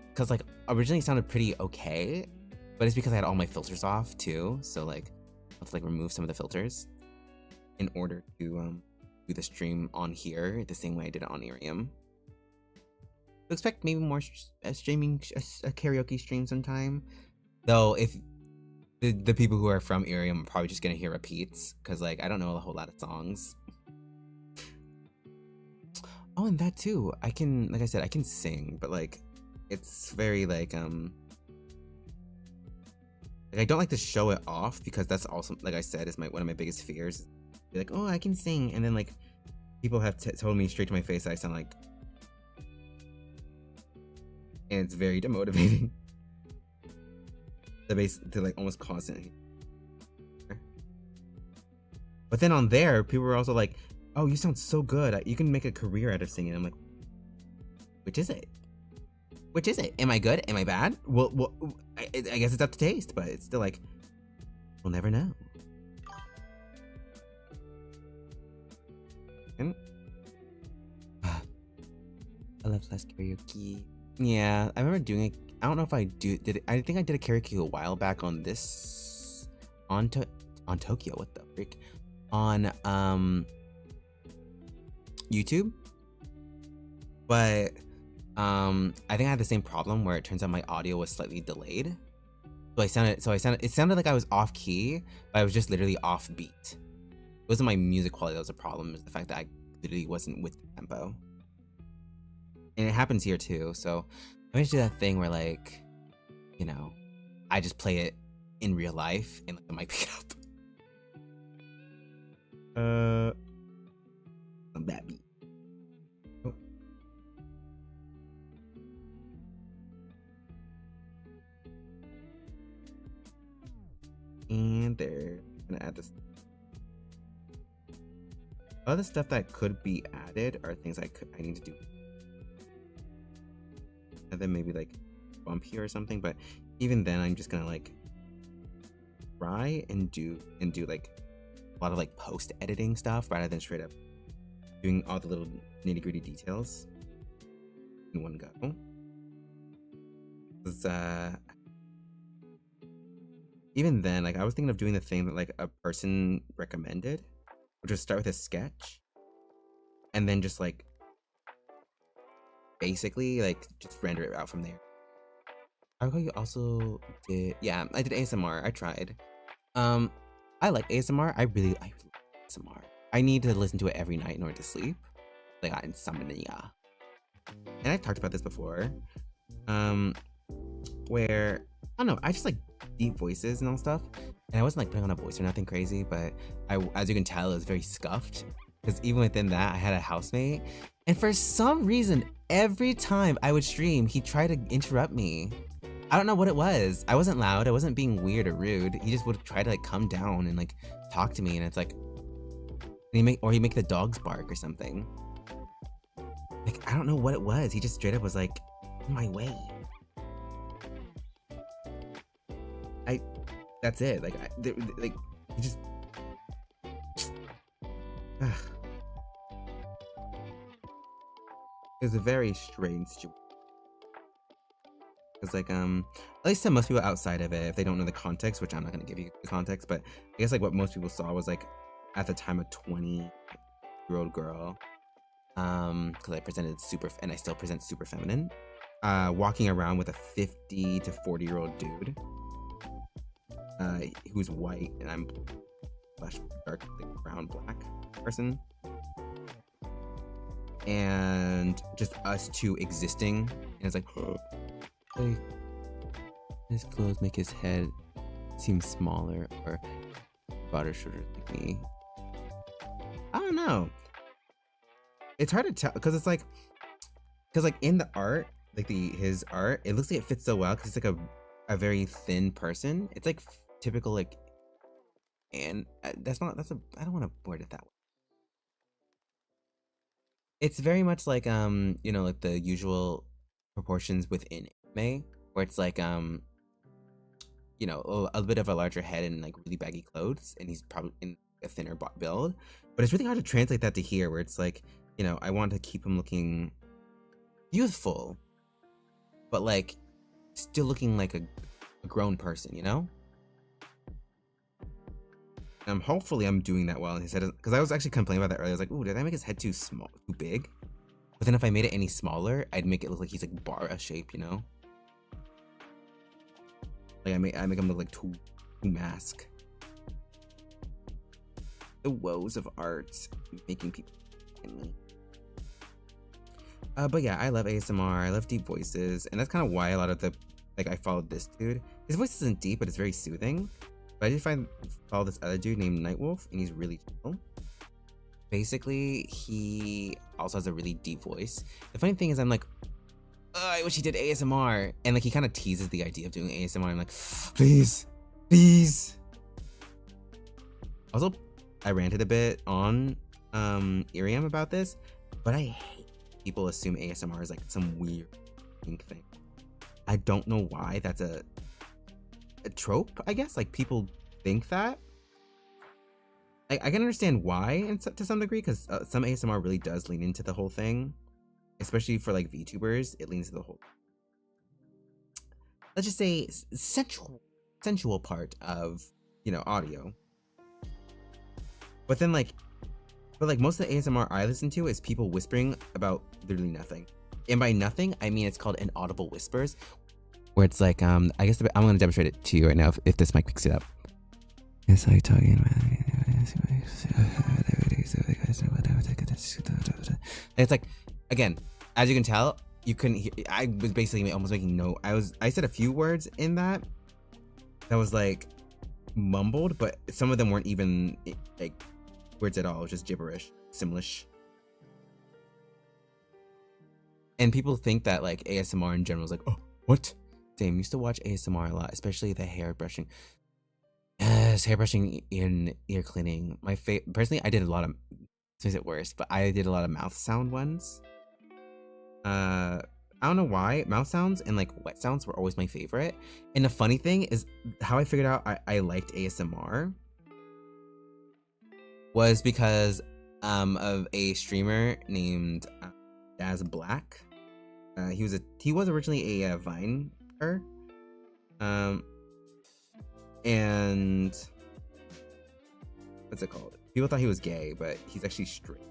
Because like originally it sounded pretty okay, but it's because I had all my filters off too. So like I have to like remove some of the filters in order to do the stream on here the same way I did it on Irium. So expect maybe more streaming a karaoke stream sometime. Though if the people who are from Irium are probably just gonna hear repeats because like I don't know a whole lot of songs. Oh, and that too. I can, like I said, I can sing, but like it's very like I don't like to show it off because that's also, like I said, is one of my biggest fears. Be like, oh, I can sing, and then like people have told me straight to my face that I sound like, and it's very demotivating. To like almost constantly. But then on there, people were also like, oh, you sound so good. You can make a career out of singing. I'm like, which is it? Which is it? Am I good? Am I bad? Well, I guess it's up to taste, but it's still like, we'll never know. And, I love less karaoke. Yeah, I remember doing it. I don't know if I did it. I think I did a karaoke a while back on this, on Tokyo. What the freak? On YouTube. But I think I had the same problem where it turns out my audio was slightly delayed. It sounded like I was off key, but I was just literally off beat. It wasn't my music quality that was a problem, it was the fact that I literally wasn't with the tempo. And it happens here too, so I'm gonna do that thing where like, you know, I just play it in real life and like the mic pick it up. On that beat. Oh. And there, I'm gonna add this. Other stuff that could be added are things I need to do. And then maybe like bump here or something, but even then I'm just gonna like try and do like a lot of like post editing stuff rather than straight up doing all the little nitty-gritty details in one go. Even then, like I was thinking of doing the thing that like a person recommended, which was start with a sketch and then just like basically like just render it out from there. I recall you also did, yeah, I did ASMR. I tried. I like ASMR. I really like ASMR. I need to listen to it every night in order to sleep. Like I got insomnia. And I talked about this before. Where I don't know, I just like deep voices and all stuff. And I wasn't like putting on a voice or nothing crazy, but as you can tell, it was very scuffed. Because even within that, I had a housemate. And for some reason, every time I would stream, he tried to interrupt me. I don't know what it was. I wasn't loud. I wasn't being weird or rude. He just would try to like come down and like talk to me. And it's like, he'd make the dogs bark or something. Like, I don't know what it was. He just straight up was like, in my way. That's it. Like, he just. It was a very strange situation. Because, like, at least to most people outside of it, if they don't know the context, which I'm not going to give you the context, but I guess, like, what most people saw was, like, at the time, a 20-year-old girl, because I presented and I still present super feminine, walking around with a 50 to 40-year-old dude, who's white, and I'm dark, like, brown, black person. And just us two existing, and it's like, like, his clothes make his head seem smaller or broader shoulders like me. I don't know. It's hard to tell because it's like, in the art, like his art, it looks like it fits so well because it's like a very thin person. It's like typical like, and that's I don't want to word it that way. It's very much like like the usual proportions within anime, where it's like a bit of a larger head and like really baggy clothes, and he's probably in a thinner build. But it's really hard to translate that to here, where it's like, I want to keep him looking youthful, but like still looking like a grown person, hopefully I'm doing that well in his head, because I was actually complaining about that earlier. I was like, ooh, did I make his head too small, too big? But then if I made it any smaller, I'd make it look like he's like bar shape, Like I make him look like too mask. The woes of art making people in me. But yeah, I love ASMR. I love deep voices, and that's kind of why a lot of I followed this dude. His voice isn't deep, but it's very soothing. But I did follow this other dude named Nightwolf, and he's really chill. Basically, he also has a really deep voice. The funny thing is, I'm like, I wish he did ASMR, and like he kind of teases the idea of doing ASMR. I'm like, please. Also, I ranted a bit on Iriam about this, but I hate people assume ASMR is like some weird thing. I don't know why that's a trope, I guess. Like people think that. I can understand why to some degree, because some ASMR really does lean into the whole thing, especially for like VTubers. It leans to the whole, let's just say, sensual part of audio. But then most of the ASMR I listen to is people whispering about literally nothing, and by nothing I mean it's called inaudible whispers, where it's like I guess I'm gonna demonstrate it to you right now if this mic picks it up. It's like talking about. It's like, again, as you can tell, you couldn't hear. I was basically almost making no. I said a few words in that was like mumbled, but some of them weren't even like words at all. It was just gibberish, Simlish. And people think that like ASMR in general is like, oh, what? Same. Used to watch ASMR a lot, especially the hair brushing. Yes, hairbrushing and ear cleaning. Personally, I did a lot of. This makes it worse, but I did a lot of mouth sound ones. I don't know why. Mouth sounds and like wet sounds were always my favorite. And the funny thing is, how I figured out I liked ASMR was because of a streamer named Daz Black. He was originally a Viner. And what's it called? People thought he was gay, but he's actually straight.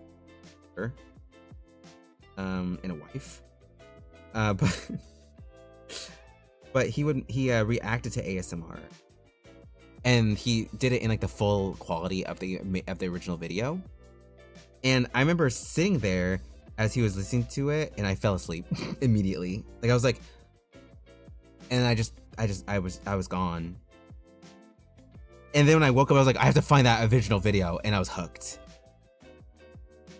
And a wife. But he reacted to ASMR, and he did it in like the full quality of the original video. And I remember sitting there as he was listening to it, and I fell asleep immediately. Like I was like, and I was gone. And then when I woke up, I was like, I have to find that original video, and I was hooked.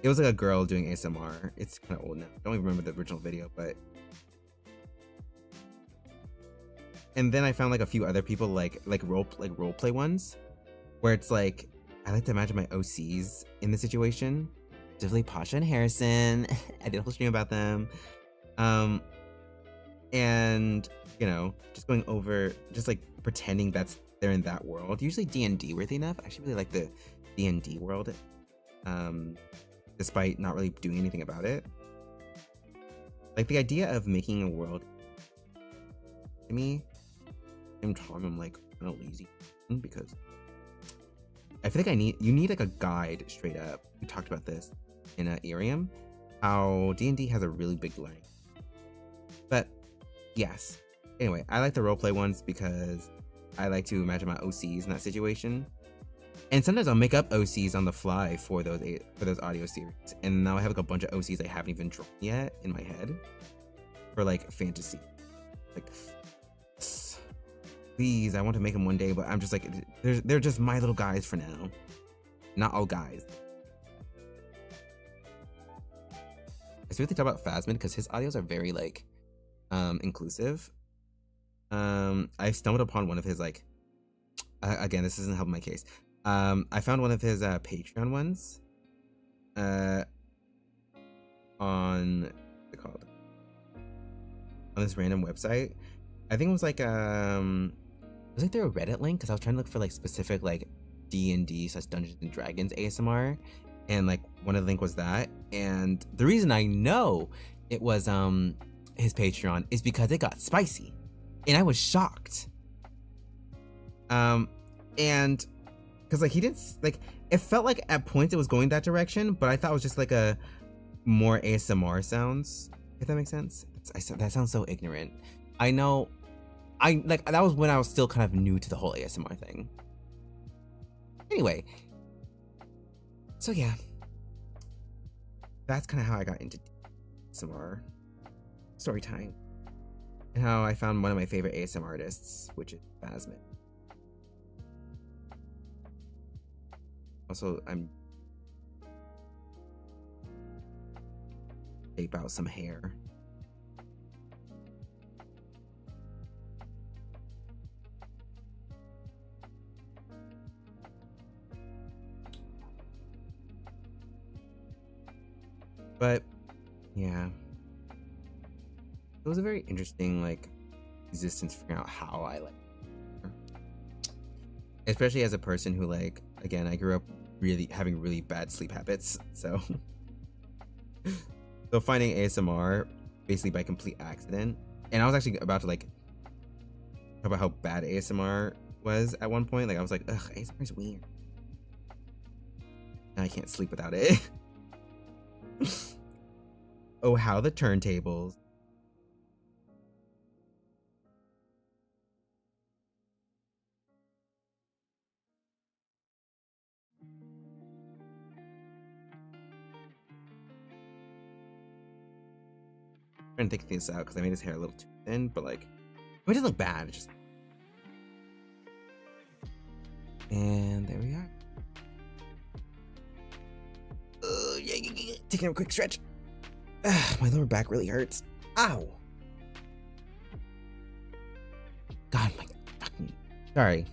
It was like a girl doing ASMR. It's kind of old now. I don't even remember the original video, but. And then I found like a few other people like role play ones, where it's like I like to imagine my OCs in the situation. Definitely Pasha and Harrison. I did a whole stream about them. And just going over, just like pretending they're in that world. Usually D&D worthy enough. I actually really like the D&D world, despite not really doing anything about it. Like the idea of making a world to me, same time I'm like kind of lazy because I feel like you need like a guide straight up. We talked about this in Iriam, how D&D has a really big line. But yes, anyway, I like the roleplay ones because I like to imagine my OCs in that situation. And sometimes I'll make up OCs on the fly for those audio series. And now I have like a bunch of OCs I haven't even drawn yet in my head for like fantasy. Like, please, I want to make them one day, but I'm just like, they're just my little guys for now. Not all guys. specifically talk about Phasmid because his audios are very like inclusive. I stumbled upon one of his like again, this isn't helping my case. I found one of his Patreon ones on what's it called? On this random website. I think it was like there a Reddit link? Because I was trying to look for like specific like D&D / Dungeons and Dragons ASMR, and like one of the link was that. And the reason I know it was his Patreon is because it got spicy, and I was shocked. And because like he didn't like, it felt like at points it was going that direction, but I thought it was just like a more ASMR sounds, if that makes sense. That sounds so ignorant. I know. I like that was when I was still kind of new to the whole ASMR thing. Anyway, so yeah, that's kind of how I got into ASMR story time, and how I found one of my favorite ASMR artists, which is Phasmid. Also, I'm shape out some hair. But yeah, it was a very interesting like existence figuring out how I like her. Especially as a person who like, again, I grew up really having really bad sleep habits, so so finding ASMR basically by complete accident. And I was actually about to like talk about how bad ASMR was at one point. Like I was like, ugh, ASMR is weird. Now I can't sleep without it. Oh, how the turntables. I'm trying to think this out because I made his hair a little too thin, but like, it doesn't look bad. It's just, and there we are. Yeah. Taking a quick stretch. My lower back really hurts. Ow. God, my fucking. Sorry.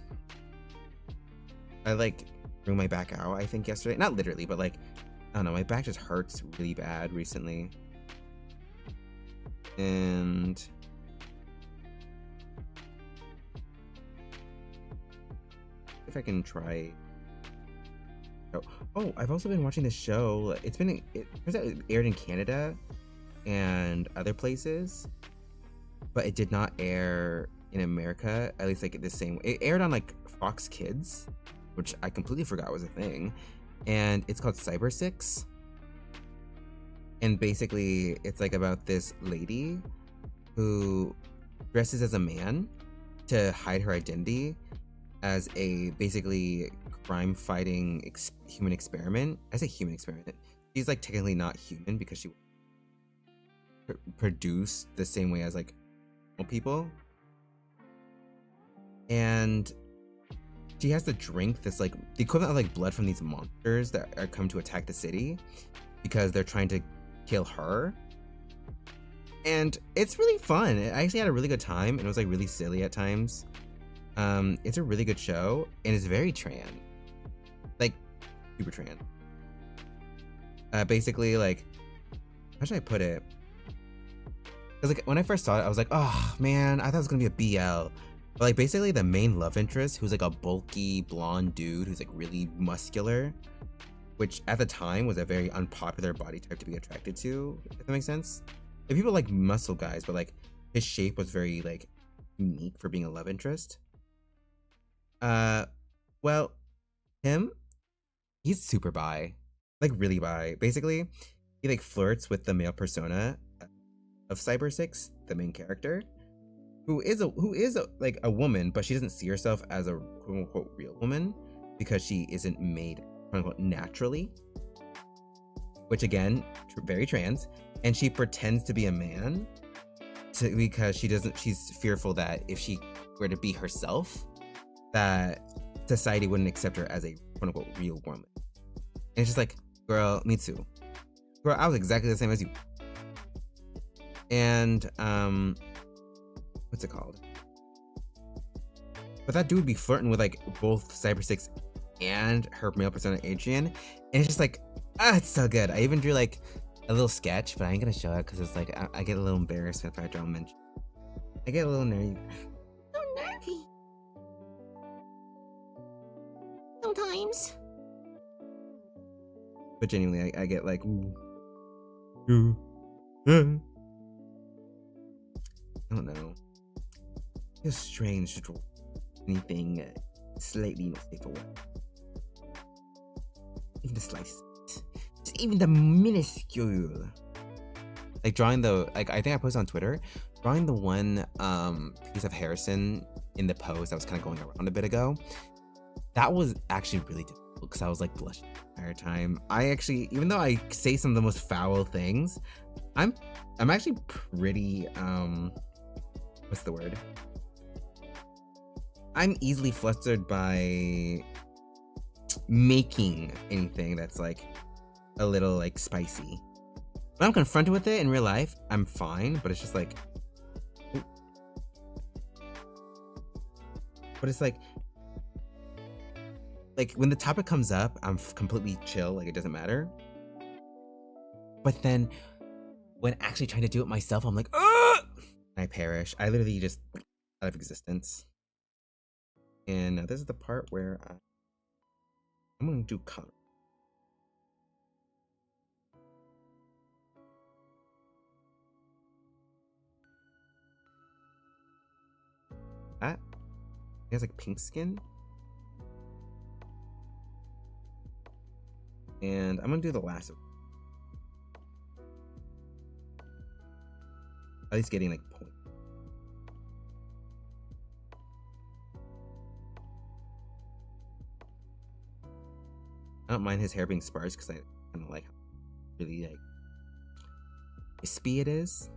I like threw my back out, I think, yesterday. Not literally, but like, I don't know. My back just hurts really bad recently. And if I can try. Oh, I've also been watching this show. It aired in Canada and other places, but it did not air in America, at least like the same. It aired on like Fox Kids, which I completely forgot was a thing, and it's called Cyber 6. And basically, it's like about this lady who dresses as a man to hide her identity as a basically crime-fighting human experiment. I say human experiment. She's like technically not human because she produced the same way as like normal people, and she has to drink this like the equivalent of like blood from these monsters that are come to attack the city because they're trying to kill her. And it's really fun. I actually had a really good time, and it was like really silly at times. It's a really good show, and it's very trans, like super trans. Basically, like, how should I put it? Because like when I first saw it, I was like, oh man, I thought it was gonna be a BL. But like basically the main love interest, who's like a bulky blonde dude who's like really muscular, which at the time was a very unpopular body type to be attracted to, if that makes sense. Like, people like muscle guys, but like his shape was very like unique for being a love interest. Well, him, he's super bi, like really bi. Basically, he like flirts with the male persona of Cyber 6, the main character, who is like a woman, but she doesn't see herself as a quote unquote real woman because she isn't made quote unquote naturally, which again, very trans. And she pretends to be a man because she's fearful that if she were to be herself, that society wouldn't accept her as a quote unquote real woman. And it's just like, girl, me too. Girl, I was exactly the same as you. And what's it called? But that dude would be flirting with like both Cyber Six and her male persona Adrian, and it's just like, it's so good. I even drew like a little sketch, but I ain't gonna show it because it's like I get a little embarrassed if I draw a mention. I get a little nervy. So nervy. Sometimes. But genuinely, I get like, ooh, I don't know. It feels strange to draw anything slightly not safe for work. Even the slightest, just even the minuscule. Like drawing the, like I think I posted on Twitter, drawing the one piece of Harrison in the pose that was kind of going around a bit ago. That was actually really difficult because I was like blushing the entire time. I actually, even though I say some of the most foul things, I'm actually pretty what's the word? I'm easily flustered by making anything that's like a little like spicy. When I'm confronted with it in real life, I'm fine, but it's just like, but it's like when the topic comes up, I'm completely chill, like it doesn't matter. But then when actually trying to do it myself, I'm like, I perish. I literally just out of existence. And this is the part where I'm gonna do color. That he has like pink skin. And I'm gonna do the last of at least getting like point. I don't mind his hair being sparse because I kind of like how really like wispy it is.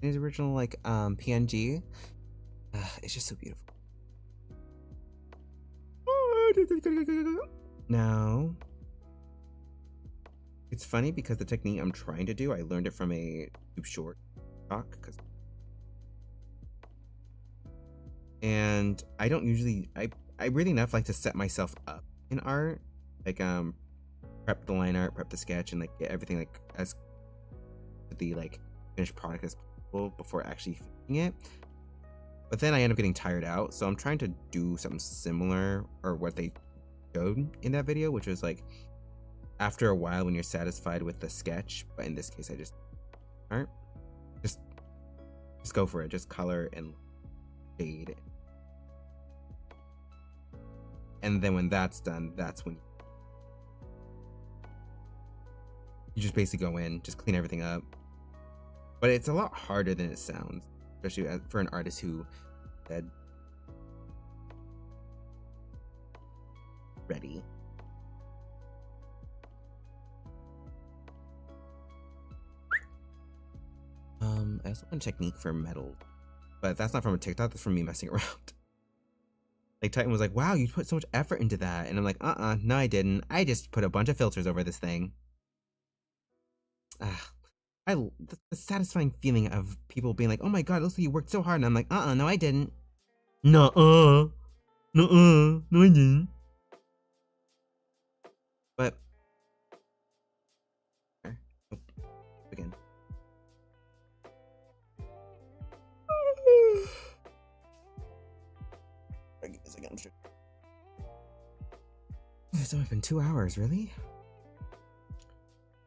His original like PNG, it's just so beautiful. Now, it's funny because the technique I'm trying to do, I learned it from a YouTube short talk, and I don't usually, I really enough like to set myself up in art, like prep the line art, prep the sketch, and like get everything like as the like finished product as possible before actually finishing it. But then I end up getting tired out, so I'm trying to do something similar or what they showed in that video, which was like after a while when you're satisfied with the sketch, but in this case I just aren't, just go for it, just color and fade. And then when that's done, that's when you just basically go in, just clean everything up. But it's a lot harder than it sounds, especially for an artist who said ready. I also want a technique for metal, but that's not from a TikTok, that's from me messing around. Like Titan was like, wow, you put so much effort into that. And I'm like, no I didn't. I just put a bunch of filters over this thing. The satisfying feeling of people being like, oh my god, it looks like you worked so hard. And I'm like, no I didn't. No I didn't. But again. It's only been 2 hours, really?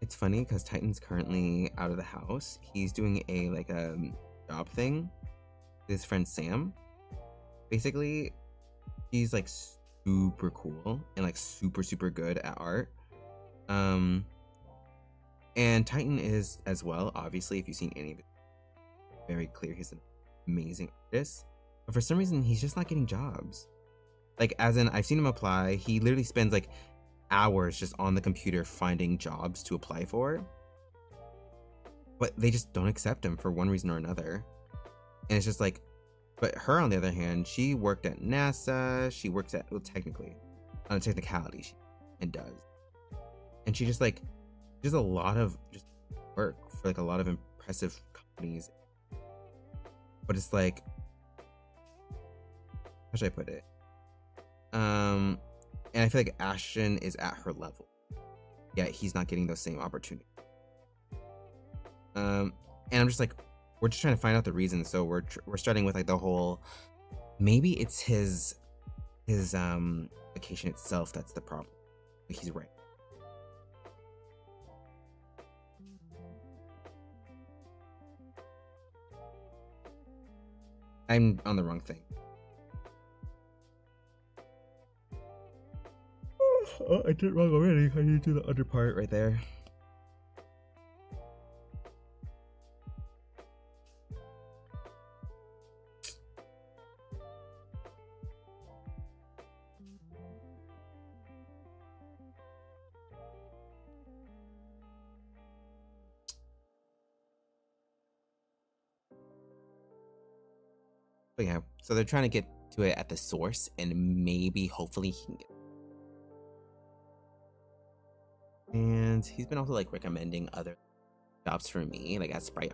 It's funny because Titan's currently out of the house. He's doing a job thing with his friend Sam. Basically, he's like super cool and like super good at art. And Titan is as well, obviously, if you've seen any of it, very clear he's an amazing artist. But for some reason, he's just not getting jobs. Like, as in, I've seen him apply. He literally spends like hours just on the computer finding jobs to apply for. But they just don't accept him for one reason or another. And it's just like, but her, on the other hand, she worked at NASA. She works at, well, technically, on a technicality, and does. And she just like, there's a lot of just work for like a lot of impressive companies, but it's like, how should I put it? And I feel like Ashton is at her level, yet he's not getting those same opportunities. And I'm just like, we're just trying to find out the reason. So we're starting with like the whole, maybe it's his vacation itself that's the problem. Like he's right. I'm on the wrong thing. Oh, I did it wrong already. I need to do the under part right there. But yeah, so they're trying to get to it at the source, and maybe, hopefully, he can get. And he's been also like recommending other jobs for me, like as sprite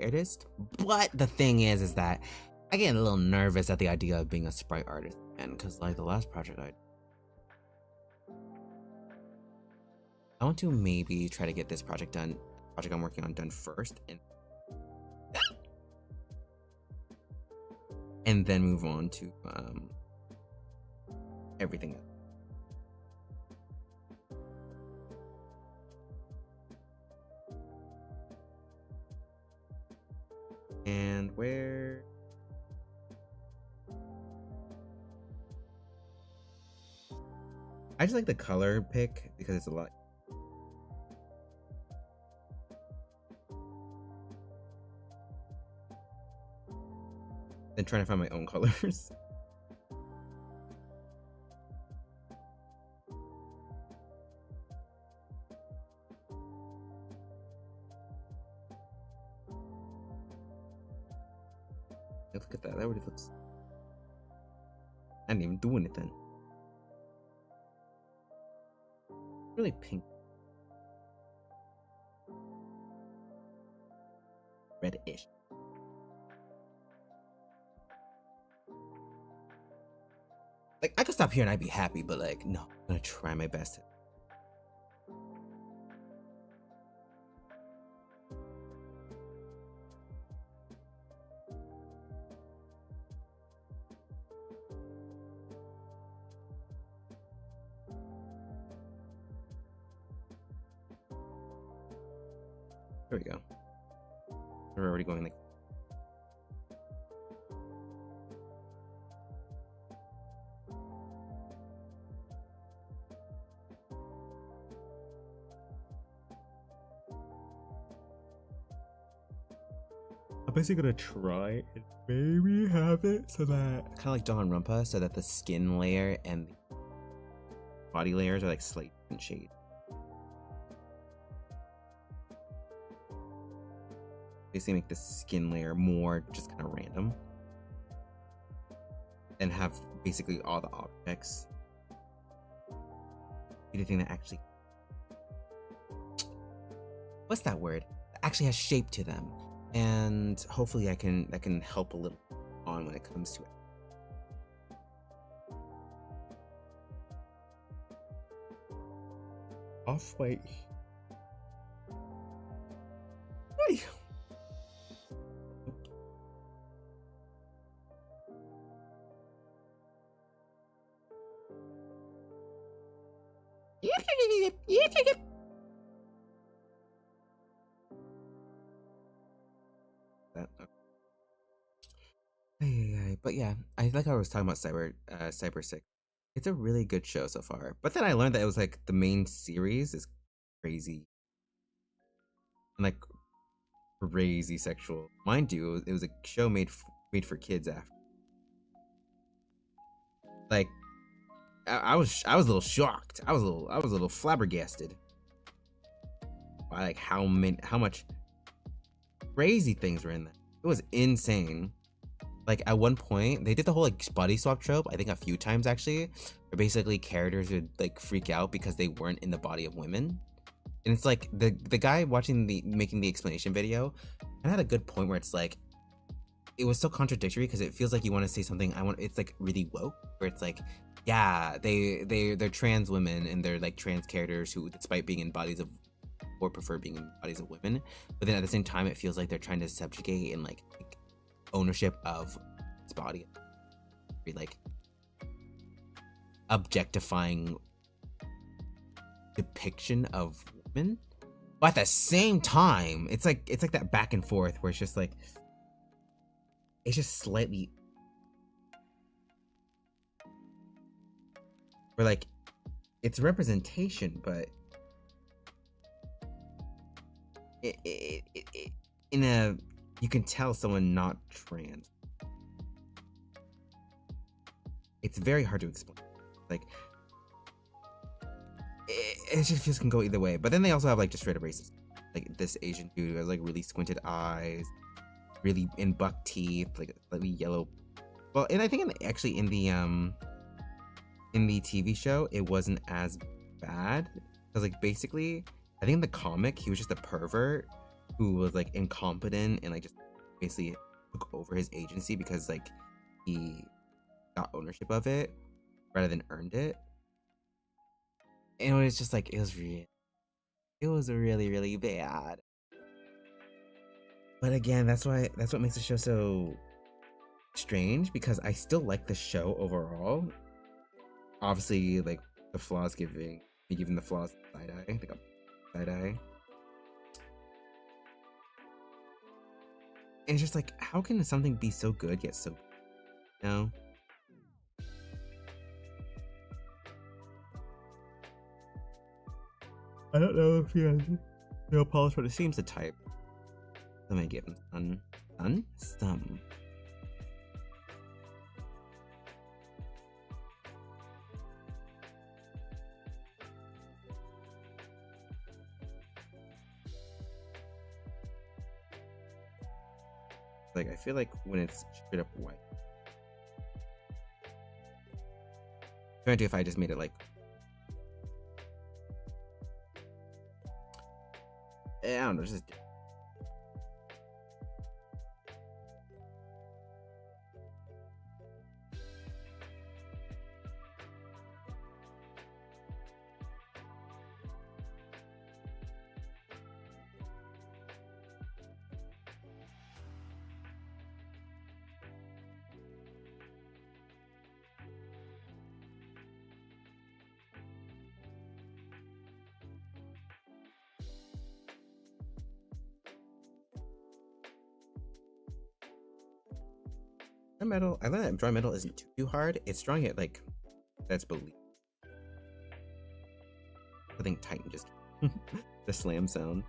artist. But the thing is that I get a little nervous at the idea of being a sprite artist, and because like the last project I want to maybe try to get this project I'm working on done first, and then move on to everything else. And where? I just like the color pick because it's a lot. Than trying to find my own colors. Look at that. That already looks. I didn't even do anything. Really pink. Reddish. Like, I could stop here and I'd be happy, but like, no, I'm gonna try my best. There we go. We're already going like. I'm basically gonna try and maybe have it so that kind of like Danganronpa, so that the skin layer and the body layers are like slightly different shade. Basically make the skin layer more just kind of random, and have basically all the objects be the thing that actually, what's that word? Actually has shape to them. And hopefully that can help a little on when it comes to it. Off-white. Hey. But yeah, I like how I was talking about Cyber 6. It's a really good show so far. But then I learned that it was like the main series is crazy. And like crazy sexual. Mind you, it was a show made for kids after. Like I was a little shocked. I was a little flabbergasted by like how much crazy things were in that. It was insane. Like at one point, they did the whole like body swap trope. I think a few times actually, where basically characters would like freak out because they weren't in the body of women. And it's like the guy making the explanation video, I had a good point where it's like, it was so contradictory because it feels like you want to say something. It's like really woke, where it's like, yeah, they're trans women and they're like trans characters who, despite being in bodies of, or prefer being in bodies of women, but then at the same time, it feels like they're trying to subjugate and like ownership of its body, be like objectifying depiction of women. But at the same time, it's like that back and forth where it's just like, it's just slightly, where like it's representation, but it in a, you can tell someone not trans. It's very hard to explain. Like it just feels can go either way. But then they also have like just straight up racist, like this Asian dude who has like really squinted eyes, really in buck teeth, like slightly yellow. Well, and I think actually in the TV show it wasn't as bad, because like basically I think in the comic he was just a pervert who was like incompetent and like just basically took over his agency because like he got ownership of it rather than earned it. And it was just like, it was really, really bad. But again, that's what makes the show so strange, because I still like the show overall. Obviously, like the flaws giving the flaws side eye. I think side eye. And it's just like, how can something be so good yet so, you know? I don't know if he has nail polish, but it seems the type. Let me give him some. Like, I feel like when it's straight up white. Trying to if I just made it like, I don't know, just dry metal. I learned that dry metal isn't too hard. It's drawing it like that's believed. I think Titan just the slam sound.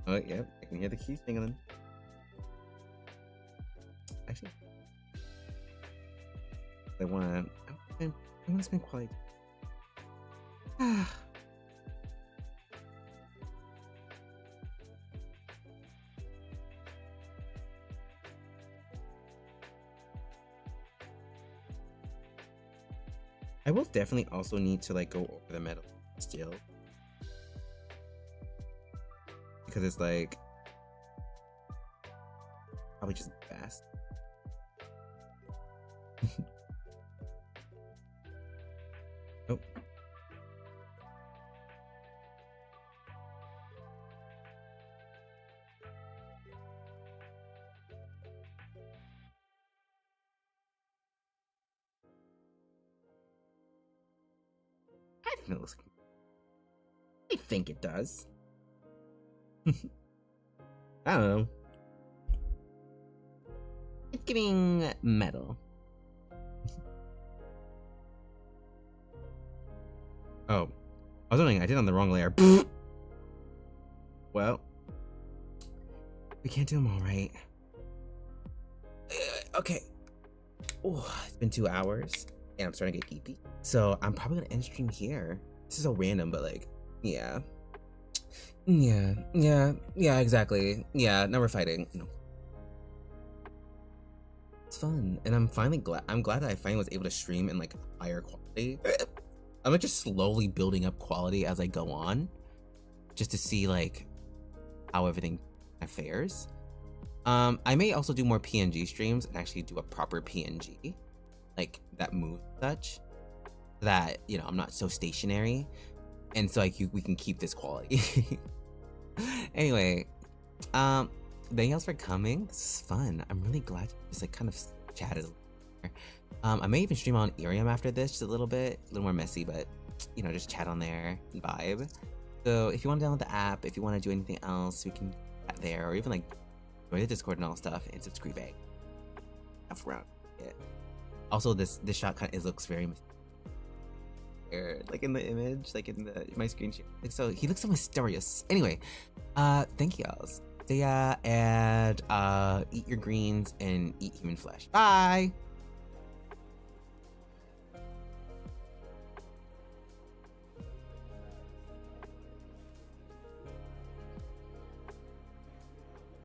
Oh yeah, I can hear the keys jingling. Actually, I want to spend quality. I will definitely also need to like go over the metal still, because it's like probably just best. Oh. I think it looks. I think it does. I don't know. It's giving metal. Oh, I was wondering. I did on the wrong layer. Well, we can't do them all right. Okay. Oh, it's been 2 hours, and I'm starting to get eepy. So I'm probably gonna end stream here. This is so random, but like, yeah, exactly. Yeah, now we're fighting. No. It's fun, and I'm glad that I finally was able to stream in like higher quality. I'm like just slowly building up quality as I go on, just to see like how everything fares. I may also do more PNG streams and actually do a proper PNG, like that moves such that, you know, I'm not so stationary, and so like we can keep this quality. Anyway, thank you guys for coming. This is fun. I'm really glad to just like kind of chatted. I may even stream on Ethereum after this, just a little more messy, but you know, just chat on there and vibe. So if you want to download the app, if you want to do anything else, we can chat there, or even like join the Discord and all stuff, and subscribe. Around it. Also, this shot kind of looks very like in the image, like in my screen share. Like, so he looks so mysterious. Anyway, thank you guys. See ya, and eat your greens and eat human flesh. Bye.